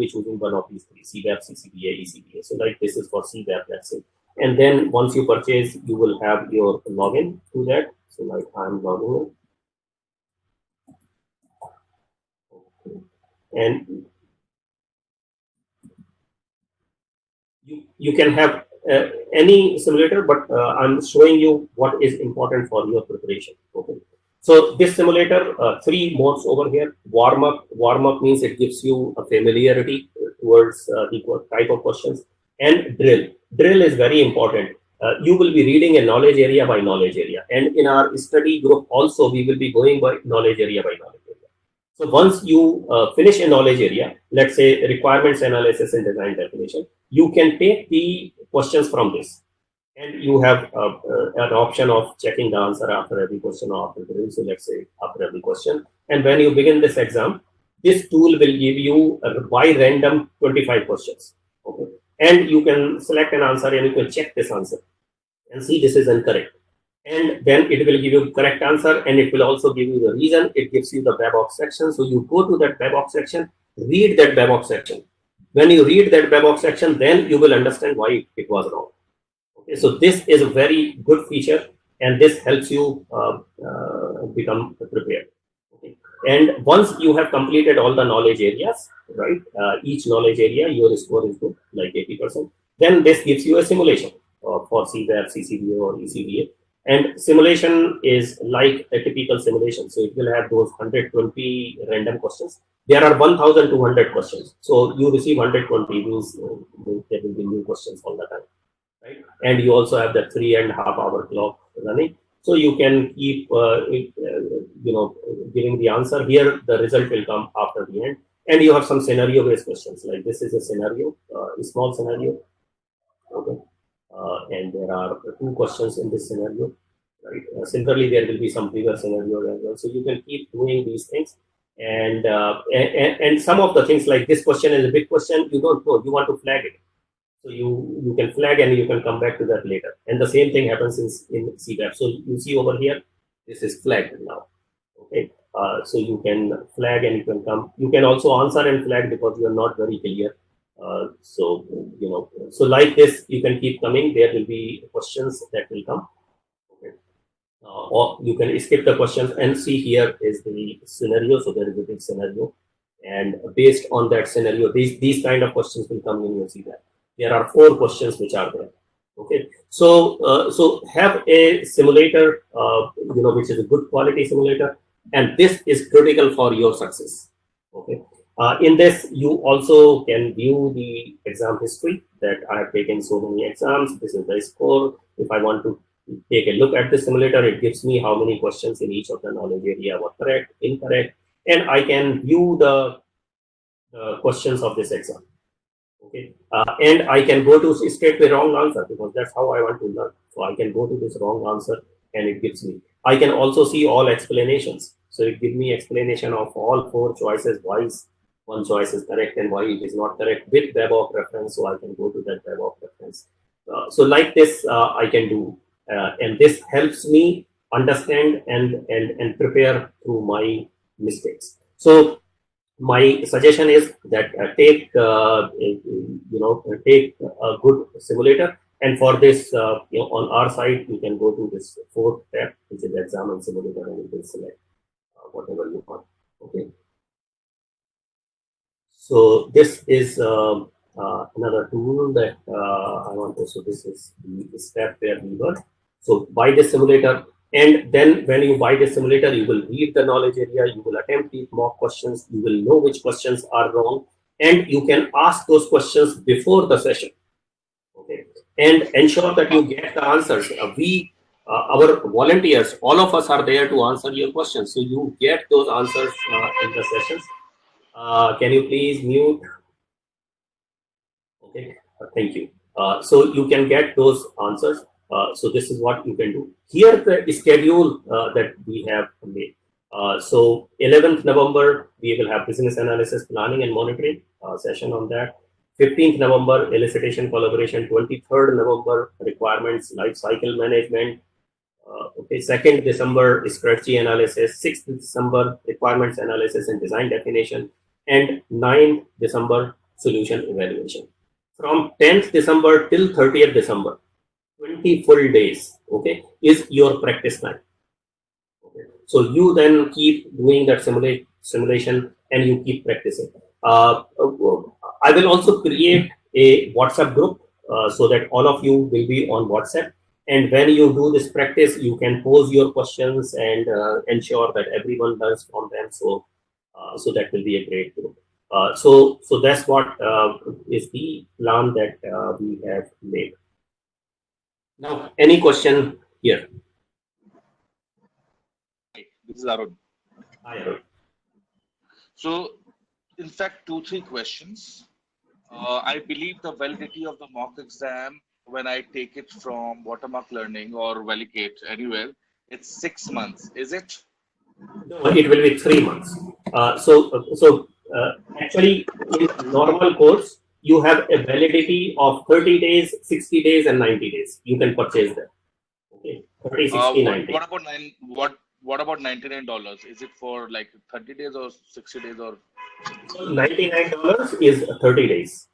choosing one of these three, CBAP, CCBA, ECBA. So like this is for CBAP, that's it. And then once you purchase, you will have your login to that. So like I'm logging in. And you can have any simulator, but I'm showing you what is important for your preparation. Okay. So this simulator, 3 modes over here. Warm up means it gives you a familiarity towards the type of questions. And drill is very important. You will be reading a knowledge area by knowledge area, and in our study group also we will be going by knowledge area by knowledge area. So once you finish a knowledge area, let's say requirements analysis and design definition, you can take the questions from this, and you have an option of checking the answer after every question or after drill. So let's say after every question, and when you begin this exam, this tool will give you by random 25 questions. Okay, and you can select an answer and you can check this answer and see this is incorrect, and then it will give you correct answer, and it will also give you the reason. It gives you the BABOK section. So you go to that BABOK section, read that BABOK section. When you read that BABOK section, then you will understand why it was wrong. Okay, so this is a very good feature, and this helps you become prepared. Okay. And once you have completed all the knowledge areas, right, each knowledge area, your score is good, like 80%. Then this gives you a simulation for CBAP, CCBA, or ECBA. And simulation is like a typical simulation. So it will have those 120 random questions. There are 1,200 questions. So you receive 120 means there will be new questions all the time, right? And you also have that 3.5 hour clock running. So you can keep, giving the answer. Here, the result will come after the end. And you have some scenario-based questions. Like this is a scenario, a small scenario. Okay. And there are 2 questions in this scenario, right? Similarly, there will be some bigger scenarios as well. So you can keep doing these things, and some of the things like this question is a big question. You don't know. You want to flag it, so you can flag and you can come back to that later. And the same thing happens in CBAP. So you see over here, this is flagged now. Okay. So you can flag and you can come. You can also answer and flag because you are not very clear. So, so like this, you can keep coming. There will be questions that will come. Okay. Or you can skip the questions and see here is the scenario. So there is a big scenario. And based on that scenario, these kind of questions will come in. You'll see that there are 4 questions which are there. Okay, so have a simulator, which is a good quality simulator, and this is critical for your success. Okay, in this you also can view the exam history that I have taken so many exams. This is the score. If I want to take a look at the simulator, it gives me how many questions in each of the knowledge area were correct, incorrect, and I can view the questions of this exam. Okay, and I can go to straight the wrong answer because that's how I want to learn. So I can go to this wrong answer and it gives me. I can also see all explanations. So it gives me explanation of all 4 choices, why is one choice is correct and why it is not correct with BABOK reference. So I can go to that BABOK reference. So like this, I can do, and this helps me understand and prepare through my mistakes. So my suggestion is that take a good simulator, and for this on our side you can go to this 4th tab, which is exam and simulator, and you can select whatever you want. Okay, so this is another tool that I want to. So this is the step where we were. So buy the simulator, and then when you buy the simulator, you will read the knowledge area, you will attempt these mock questions, you will know which questions are wrong, and you can ask those questions before the session. Okay, and ensure that you get the answers. Our volunteers, all of us are there to answer your questions, so you get those answers in the sessions. Can you please mute? Okay, thank you. So you can get those answers. So this is what you can do. Here the schedule that we have made. So 11th November, we will have business analysis, planning and monitoring session on that. 15th November, elicitation collaboration. 23rd November, requirements, life cycle management. Okay, 2nd December, strategy analysis. 6th December, requirements analysis and design definition. And 9th December, solution evaluation. From 10th December till 30th December, 20 full days, okay, is your practice time. Okay. So you then keep doing that simulation and you keep practicing. I will also create a WhatsApp group so that all of you will be on WhatsApp. And when you do this practice, you can pose your questions and ensure that everyone learns from them. So, so that will be a great group. So that's what is the plan that we have made. Now, any question here? This is Arun. Hi, Arun. So, in fact, 2-3 questions. I believe the validity of the mock exam, when I take it from Watermark Learning or Validate anywhere, it's 6 months. Is it? No, it will be 3 months. Actually, in normal course, you have a validity of 30 days, 60 days, and 90 days. You can purchase them. Okay, 30, 60, 90. What about $99? Is it for like 30 days or 60 days or? So $99 is 30 days.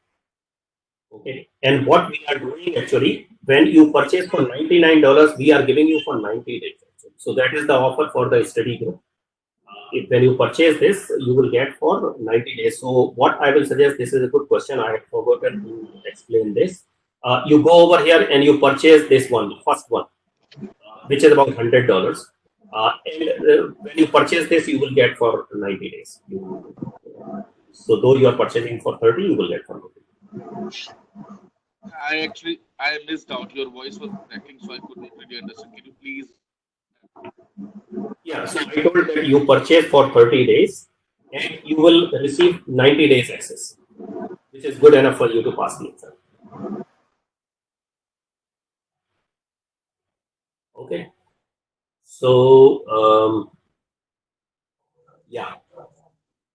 Okay, and what we are doing actually, when you purchase for $99, we are giving you for 90 days. So that is the offer for the study group. When you purchase this, you will get for 90 days. So what I will suggest, this is a good question. I had forgotten to explain this. You go over here and you purchase this one, first one, which is about $100. And when you purchase this, you will get for 90 days. So though you are purchasing for 30, you will get for 90. I missed out. Your voice was cracking, so I couldn't really understand. Can you please? Yeah, so I told that you purchase for 30 days and you will receive 90 days access, which is good enough for you to pass the exam. Okay. So, yeah.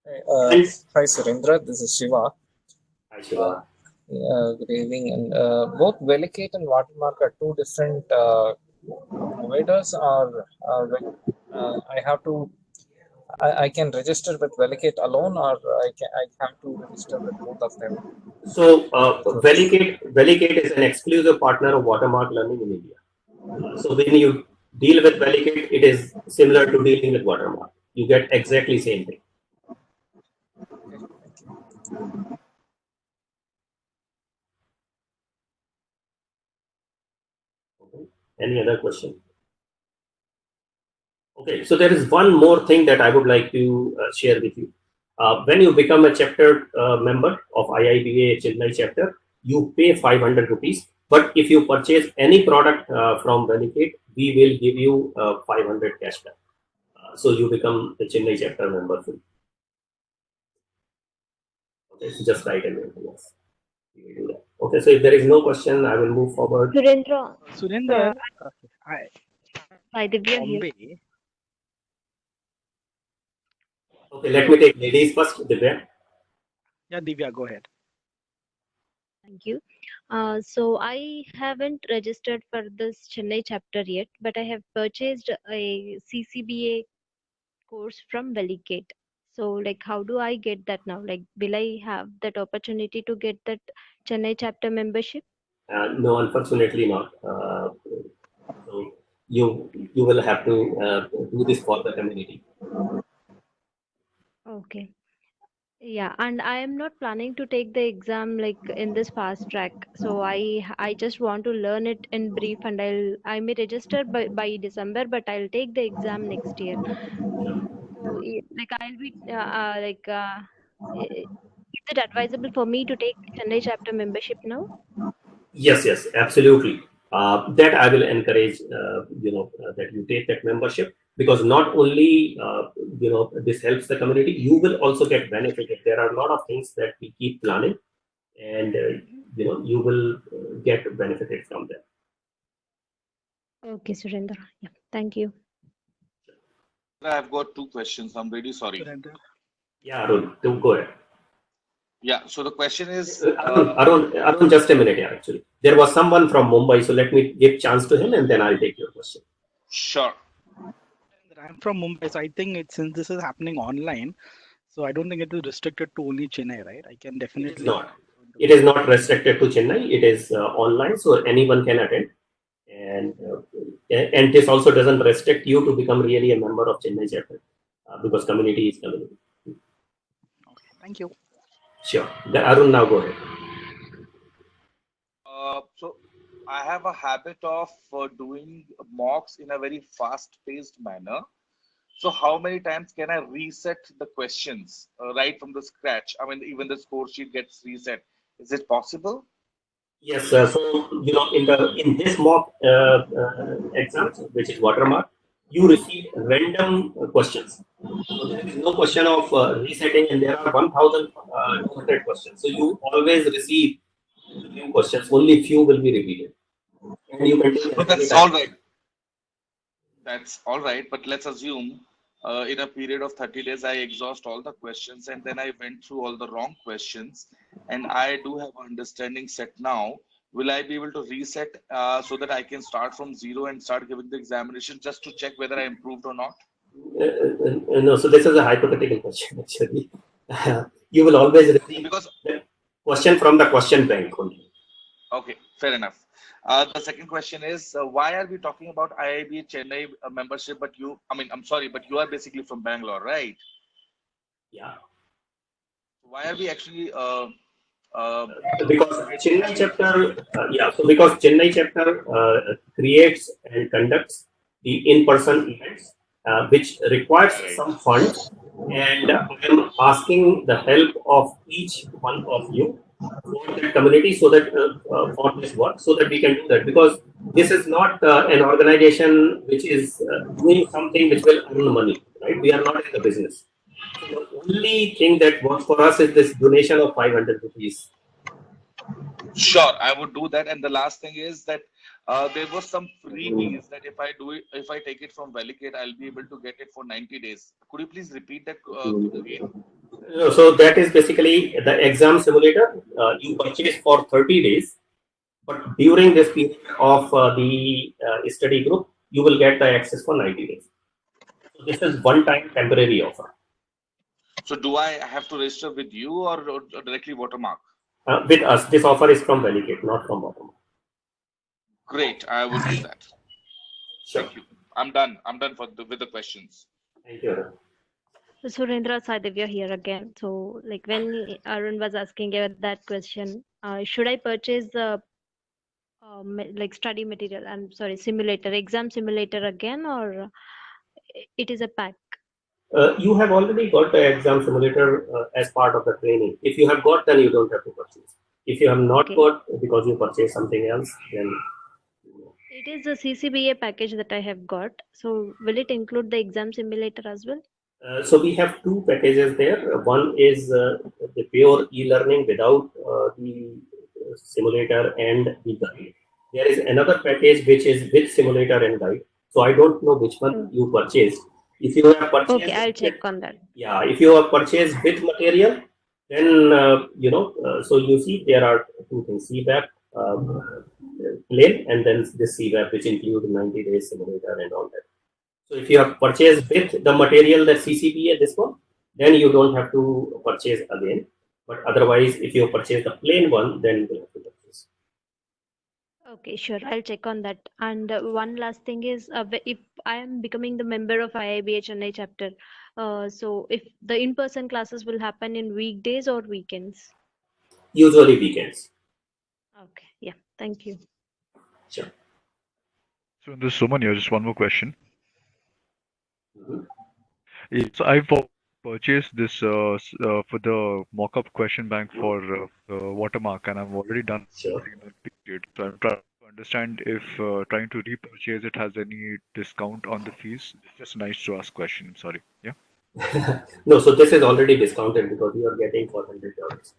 Hi, Surendra. This is Shiva. Hi, Shiva. Good evening. And both Velicate and Watermark are 2 different providers. Or I have to I can register with Velicate alone, or I have to register with both of them? So Velicate is an exclusive partner of Watermark Learning in India. So when you deal with Velicate, it is similar to dealing with Watermark. You get exactly same thing. Okay, thank you. Okay. Any other question? Okay, so there is one more thing that I would like to share with you. When you become a chapter member of IIBA Chennai chapter, you pay 500 rupees. But if you purchase any product from Velicate, we will give you 500 cashback. So you become the Chennai chapter member free. Okay, so just write a mail to us. We will do that. Okay, so if there is no question, I will move forward. Surendra, Surinder, hi, Divya here. Bombay. Okay, let me take ladies first, Divya. Yeah, Divya, go ahead. Thank you. So I haven't registered for this Chennai chapter yet, but I have purchased a CCBA course from Velicate. So like, how do I get that now? Like, will I have that opportunity to get that Chennai chapter membership? No, unfortunately not. So you will have to do this for the community. Okay. Yeah, and I am not planning to take the exam like in this fast track. So I just want to learn it in brief, and I may register by December, but I'll take the exam next year. So like I'll be is it advisable for me to take Chennai chapter membership now? Yes, absolutely. That I will encourage, that you take that membership, because not only, this helps the community, you will also get benefited. There are a lot of things that we keep planning, and, you will get benefited from them. Okay, Surendra. Yeah, thank you. I've got two questions. I'm really sorry. Surinder. Yeah, Arun, go ahead. Yeah, so the question is, Arun, just a minute. Yeah, actually, there was someone from Mumbai, so let me give chance to him, and then I'll take your question. sure. I'm from Mumbai, so I think since this is happening online, so I don't think it is restricted to only Chennai, right? I can It is definitely. not. It is not restricted to Chennai. It is online, so anyone can attend. And this also doesn't restrict you to become really a member of Chennai chapter, because community is community. Okay, thank you. Sure. Arun, now go ahead. So I have a habit of doing mocks in a very fast-paced manner. So how many times can I reset the questions right from the scratch? I mean, even the score sheet gets reset. Is it possible? Yes. So in this mock exams, which is Watermark, you receive random questions. So there is no question of resetting, and there are 1,200 questions. So you always receive new questions. Only few will be repeated, and you can take But as many that's all times. right. That's all right. But let's assume in a period of 30 days, I exhaust all the questions and then I went through all the wrong questions. And I do have understanding set now. Will I be able to reset so that I can start from zero and start giving the examination just to check whether I improved or not? No, so this is a hypothetical question actually. You will always receive Because the question from the question bank only. okay, fair enough. The second question is why are we talking about IIBA Chennai membership? But I'm sorry, but you are basically from Bangalore, right? Yeah. Why are we actually Because creating Chennai this chapter, membership? so because Chennai chapter creates and conducts the in-person events, which requires Right. some funds, and I am asking the help of each one of you for the community, so that for this work, so that we can do that, because this is not an organization which is doing something which will earn money, right? We are not in the business. So the only thing that works for us is this donation of 500 rupees. Sure, I would do that. And the last thing is that there was some freebies that if I take it from Velicate, I'll be able to get it for 90 days. Could you please repeat that again? So that is basically the exam simulator. You purchase for 30 days, but during this period of the study group, you will get the access for 90 days. This is one-time temporary offer. So do I have to register with you or directly Watermark? With us, this offer is from Validate, not from Watermark. Great, I would do that. Sure. Thank you. I'm done. I'm done with the questions. Thank you. Surendra Sadivya here again. So, like when Arun was asking about that question, should I purchase the like study material? I'm sorry, simulator, exam simulator again, or it is a pack? You have already got the exam simulator as part of the training. If you have got, then you don't have to purchase. If you have not got because you purchased something else, then it is a CCBA package that I have got. So will it include the exam simulator as well? So we have two packages there. One is the pure e-learning without the simulator and the guide. There is another package which is with simulator and guide. So I don't know which one you purchased. If you have purchased, okay, I'll check on that. Yeah, if you have purchased with material, then so you see there are two things: CBAP plain, and then this CBAP which include 90 days simulator and all that. So if you have purchased with the material, that CCBA, this one, then you don't have to purchase again. But otherwise, if you purchase the plain one, then you will have to purchase. Okay, sure. I'll check on that. And one last thing is, if I am becoming the member of IIBA Chennai chapter, so if the in-person classes will happen in weekdays or weekends? Usually weekends. Okay, yeah. Thank you. Sure. So in this Suman here, just one more question. So I've purchased this for the mock-up question bank for Watermark, and I've already done something in that period. So I'm trying to understand if trying to repurchase it has any discount on the fees. It's just nice to ask question. I'm sorry. Yeah. No, so this is already discounted because you are getting $400,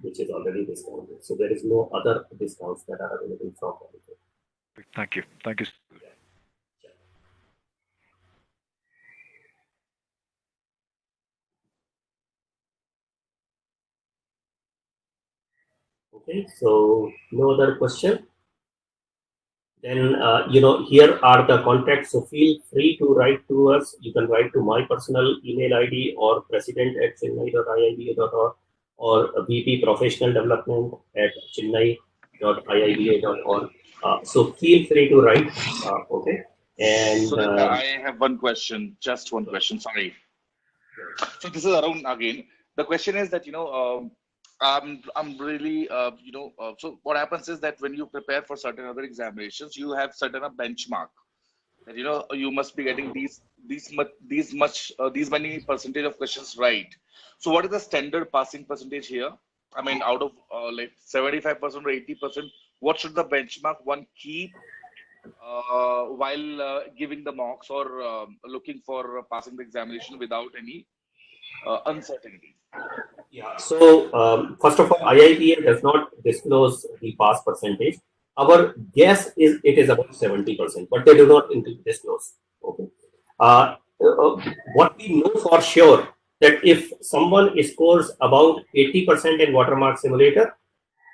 which is already discounted. So there is no other discounts that are available from Validate. Thank you. Thank you. Okay, so no other question. Then here are the contacts. So feel free to write to us. You can write to my personal email ID or president@chennai.iiba.org or VP Professional Development at chennai.iiba.org. So feel free to write. Okay. And Surendra, I have one question. Just one question. Sorry. So this is Arun again. The question is that I'm really so what happens is that when you prepare for certain other examinations, you have certain a benchmark that you must be getting these many percentage of questions right. So what is the standard passing percentage here? I mean, out of like 75% or 80%, what should the benchmark one keep while giving the mocks or looking for passing the examination without any uncertainty? Yeah, so first of all, IIBA does not disclose the pass percentage. Our guess is it is about 70%, but they do not disclose. Okay. What we know for sure that if someone scores about 80% in Watermark Simulator,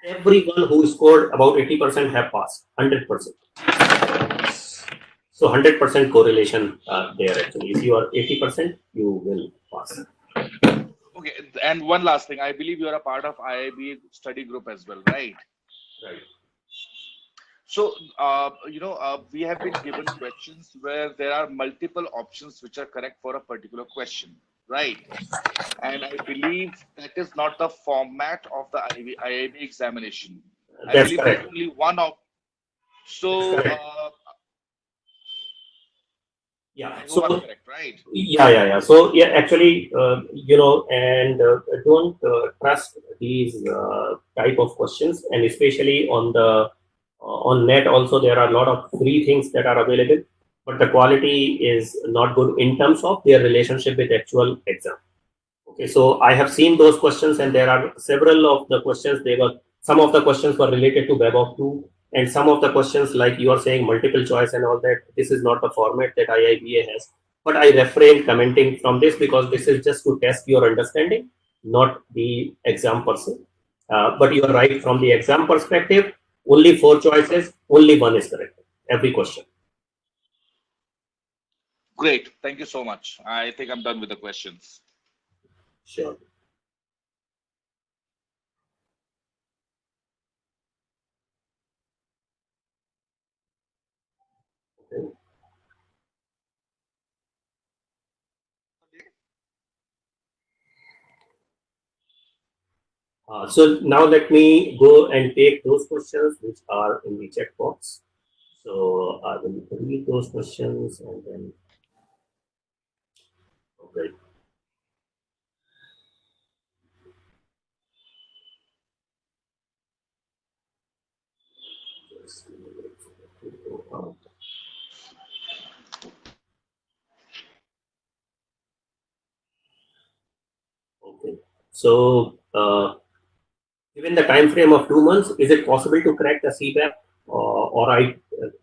everyone who scored about 80% have passed 100%. So 100% correlation there actually. If you are 80%, you will pass. Okay, and one last thing. I believe you are a part of IIBA study group as well, right? Right. So, we have been given questions where there are multiple options which are correct for a particular question, right? And I believe that is not the format of the IIBA examination. I That's believe correct. there's only one option. So, yeah. So I'm correct, right? Yeah. So yeah, actually, and don't trust these type of questions, and especially on net also there are a lot of free things that are available, but the quality is not good in terms of their relationship with actual exam. Okay, so I have seen those questions, and there are several of the questions. Some of the questions were related to BABOK 2. And some of the questions, like you are saying, multiple choice and all that, this is not the format that IIBA has. But I refrain commenting from this because this is just to test your understanding, not the exam person. But you are right, from the exam perspective, only 4 choices, only one is correct, every question. Great. Thank you so much. I think I'm done with the questions. Sure. Okay. So now let me go and take those questions which are in the chat box. So I will read those questions and then, okay. Okay. So given the time frame of 2 months, is it possible to crack the CBAP or I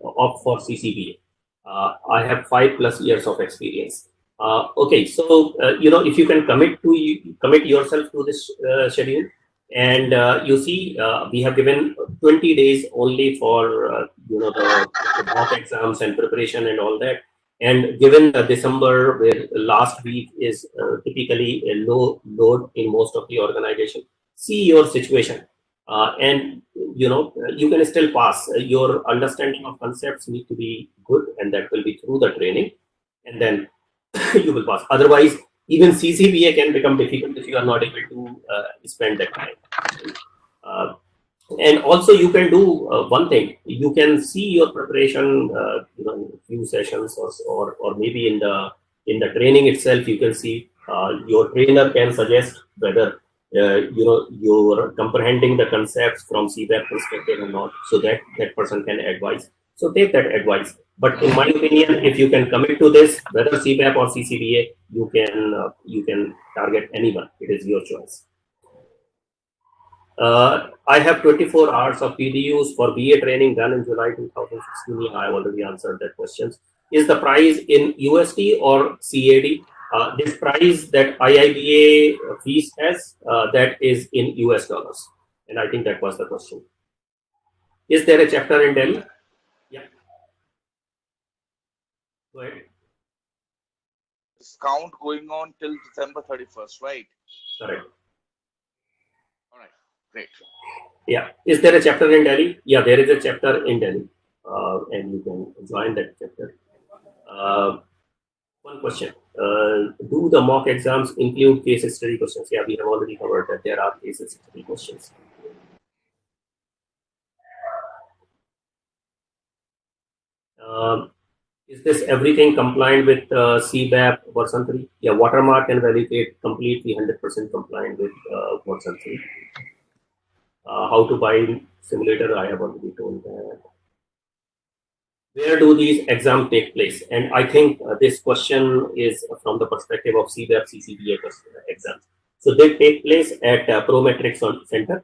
opt for CCBA? I have 5+ years of experience. Okay, so if you can commit yourself to this schedule, and you see, we have given 20 days only for the mock exams and preparation and all that. And given December, where last week is typically a low load in most of the organization, see your situation, and you can still pass. Your understanding of concepts need to be good, and that will be through the training, and then you will pass. Otherwise, even CCBA can become difficult if you are not able to spend that time. And also, you can do one thing. You can see your preparation, in few sessions, or maybe in the training itself. You can see your trainer can suggest whether you're comprehending the concepts from CBAP perspective or not, so that person can advise. So take that advice. But in my opinion, if you can commit to this, whether CBAP or CCBA, you can target anyone. It is your choice. I have 24 hours of PDUs for BA training done in July 2016. Yeah, I have already answered that question. Is the price in USD or CAD? This price that IIBA fees has, that is in US dollars. And I think that was the question. Is there a chapter in Delhi? Yeah. Go ahead. Discount going on till December 31st, right? Correct. All right. Great. Yeah. Is there a chapter in Delhi? Yeah, there is a chapter in Delhi. And you can join that chapter. One question. Do the mock exams include case study questions? Yeah, we have already covered that there are case study questions. Is this everything compliant with CBAP version 3? Yeah, watermark and validate completely 100% compliant with version 3. How to buy simulator? I have already told that. Where do these exams take place? And I think this question is from the perspective of CBAP CCBA exams. So they take place at Prometric Center.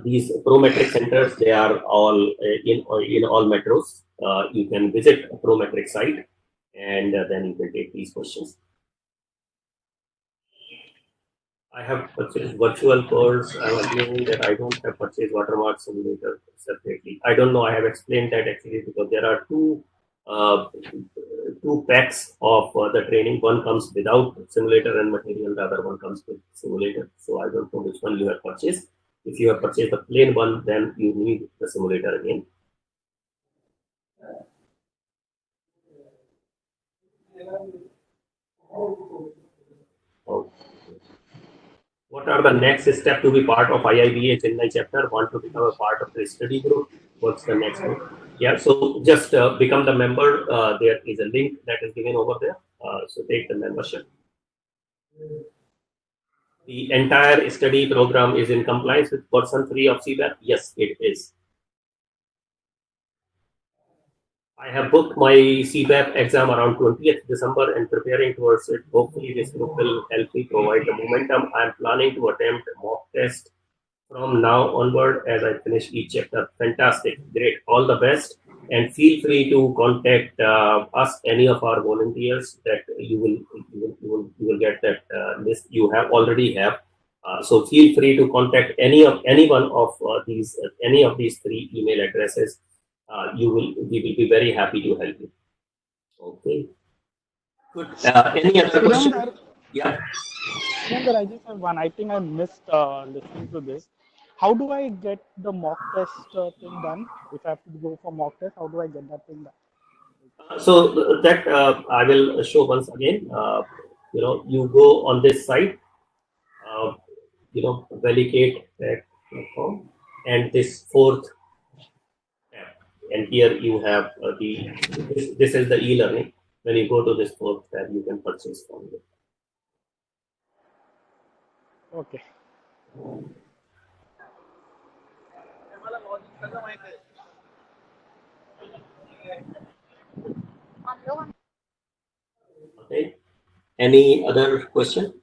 These Prometric centers, they are all in all metros. You can visit a Prometric site, and then you can take these questions. I have purchased virtual course. I'm assuming that I don't have purchased watermark simulator separately. I don't know. I have explained that actually because there are two packs of the training. One comes without simulator and material. The other one comes with simulator. So I don't know which one you have purchased. If you have purchased the plain one, then you need the simulator again. Oh. What are the next steps to be part of IIBA Chennai chapter? Want to become a part of the study group? What's the next one? Yeah, so just become the member. There is a link that is given over there. So take the membership. The entire study program is in compliance with version 3 of CBAP? Yes, it is. I have booked my CBAP exam around 20th December and preparing towards it. Hopefully, this group will help me provide the momentum. I am planning to attempt a mock test from now onward as I finish each chapter. Fantastic, great, all the best, and feel free to contact us, any of our volunteers. That you will get that list. You have already have. So feel free to contact any of these 3 email addresses. We will be very happy to help you. Okay. Good. Any other question? Surendra, Yeah. Surendra, I just have one. I think I missed listening to this. How do I get the mock test thing done? If I have to go for mock test, how do I get that thing done? So that I will show once again. You go on this site, validate.com, and this fourth tab. And here you have this is the e-learning. When you go to this fourth tab, you can purchase from it. Okay. Okay. Any other question?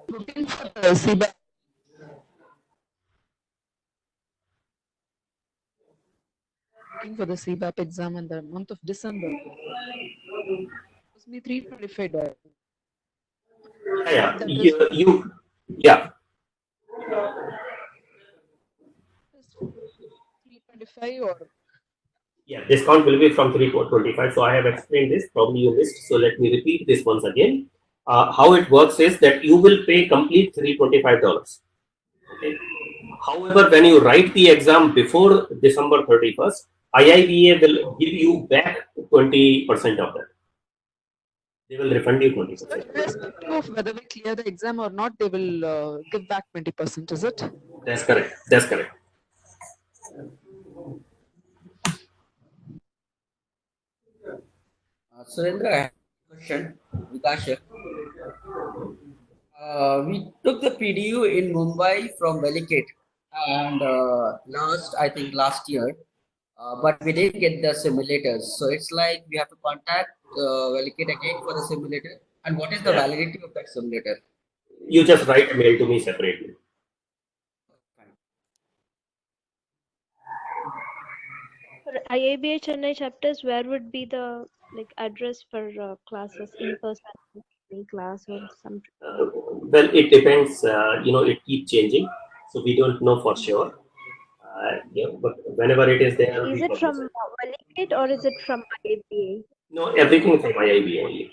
Looking for the CBAP. Looking for the CBAP exam in the month of December. It was me $325. Yeah. That is Yeah. $325 or Yeah, discount will be from 325. So I have explained this. Probably you missed. So let me repeat this once again. How it works is that you will pay complete $325. Okay. However, when you write the exam before December 31st, IIBA will give you back 20% of that. They will refund you 20%. So irrespective of whether we clear the exam or not, they will give back 20%, is it? That's correct. That's correct. Surendra, I have a question. Vikas here. We took the PDU in Mumbai from Velicate, and last year, but we didn't get the simulators. So it's like we have to contact Velicate again for the simulator. And what is the validity of that simulator? You just write a mail to me separately. For IIBA Chennai chapters, where would be the address for classes, in person class or something? Well, it depends. It keeps changing, so we don't know for sure. But whenever it is there, Is it from Velicate or is it from IIBA? No, everything from IIBA only.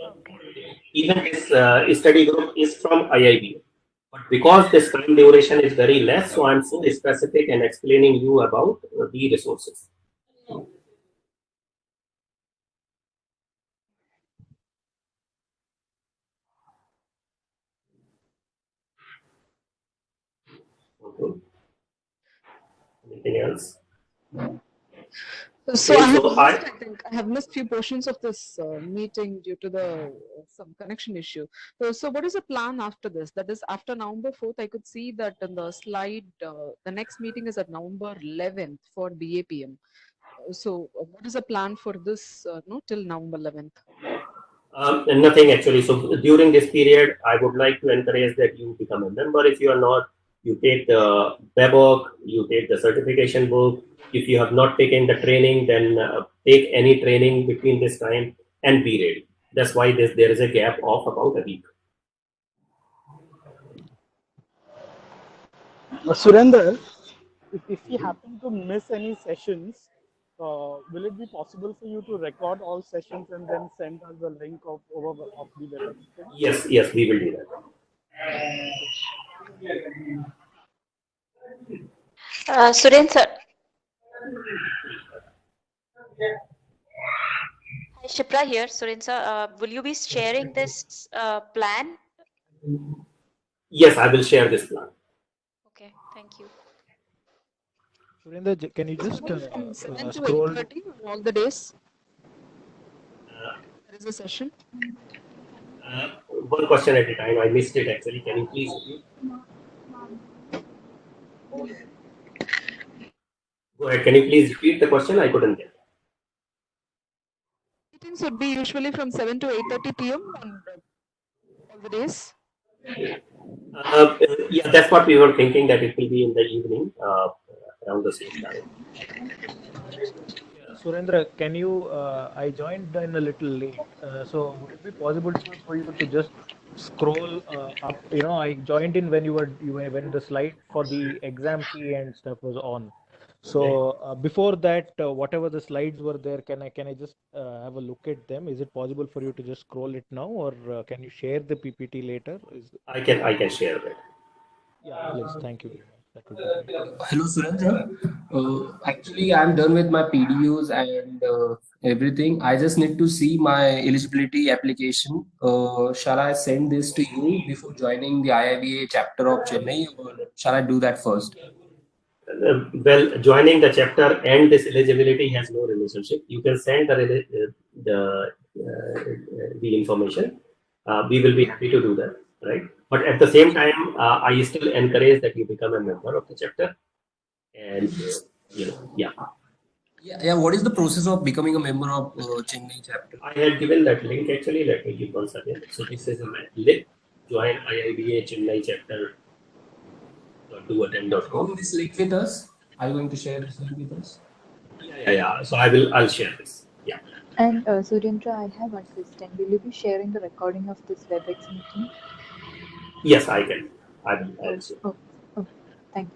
Okay. Even this study group is from IIBA. But because this time duration is very less, so I'm so specific and explaining you about the resources. Okay. Anything else? So Okay, I think I have missed few portions of this meeting due to the some connection issue. So what is the plan after this? That is after November 4th, I could see that in the slide, the next meeting is at November 11th for BAPM. So what is the plan for this till November 11th? Nothing actually. So during this period, I would like to encourage that you become a member. If you are not, you take the BABOK, you take the certification book. If you have not taken the training, then take any training between this time and be ready. That's why there is a gap of about a week. Surendra, if you happen to miss any sessions, will it be possible for you to record all sessions and then send us the link of the website? Yes, we will do that. Surendra sir. Hi, Shipra here. Surendra sir, will you be sharing this plan? Yes, I will share this plan. Okay, thank you. Surendra, can you just From 7 to scroll? 8:30 on all the days? There is a session. One question at a time. I missed it actually. Can you please repeat? Go ahead. Can you please repeat the question? I couldn't get. Meetings would be usually from 7 to 8:30 p.m. on all the days. Yeah, that's what we were thinking, that it will be in the evening around the same time. Surendra, can you? I joined in a little late, so would it be possible for you to just scroll up? I joined in when when the slide for the exam fee and stuff was on. So before that, whatever the slides were there, can I just have a look at them? Is it possible for you to just scroll it now, or can you share the PPT later? I can share that. Yeah, please. Thank you very much. That would be great. Hello, Surendra. Actually, I'm done with my PDUs and everything. I just need to see my eligibility application. Shall I send this to you before joining the IIBA chapter of Chennai, or shall I do that first? Well, joining the chapter and this eligibility has no relationship. You can send the information. We will be happy to do that, right? But at the same time, I still encourage that you become a member of the chapter. And yeah. Yeah. What is the process of becoming a member of Chennai chapter? I had given that link actually. Let me give once again. So this is a link. Join IIBA Chennai chapter. Share this link with us. Are you going to share this link with us? Yeah. So I'll share this. Yeah. And Surendra, I have one question. Will you be sharing the recording of this WebEx meeting? Yes, I can. I will. Oh, thank you.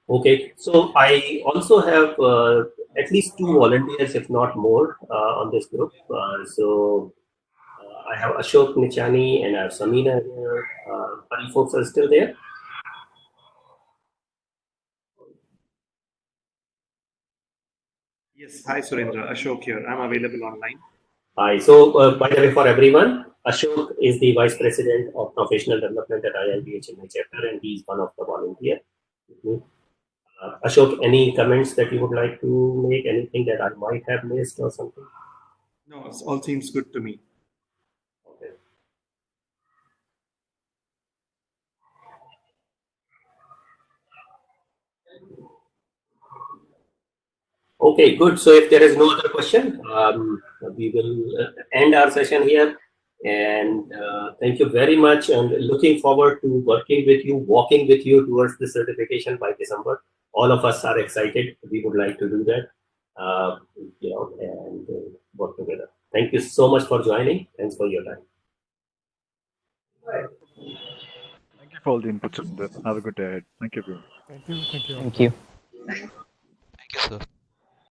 Okay, so I also have at least 2 volunteers, if not more, on this group. I have Ashok Nichani and I have Samina here. Are you folks are still there? Yes, hi Surendra, Ashok here. I'm available online. Hi, so by the way, for everyone, Ashok is the Vice President of Professional Development at IIBA Chennai chapter, and he's one of the volunteers. Ashok, any comments that you would like to make? Anything that I might have missed or something? No, it all seems good to me. Okay. Okay, good. So if there is no other question, we will end our session here. And thank you very much. And looking forward to working with you, walking with you towards the certification by December. All of us are excited. We would like to do that, and work together. Thank you so much for joining. Thanks for your time. Thank you for all the inputs. Have a good day ahead. Thank you, everyone. Thank you. Thank you.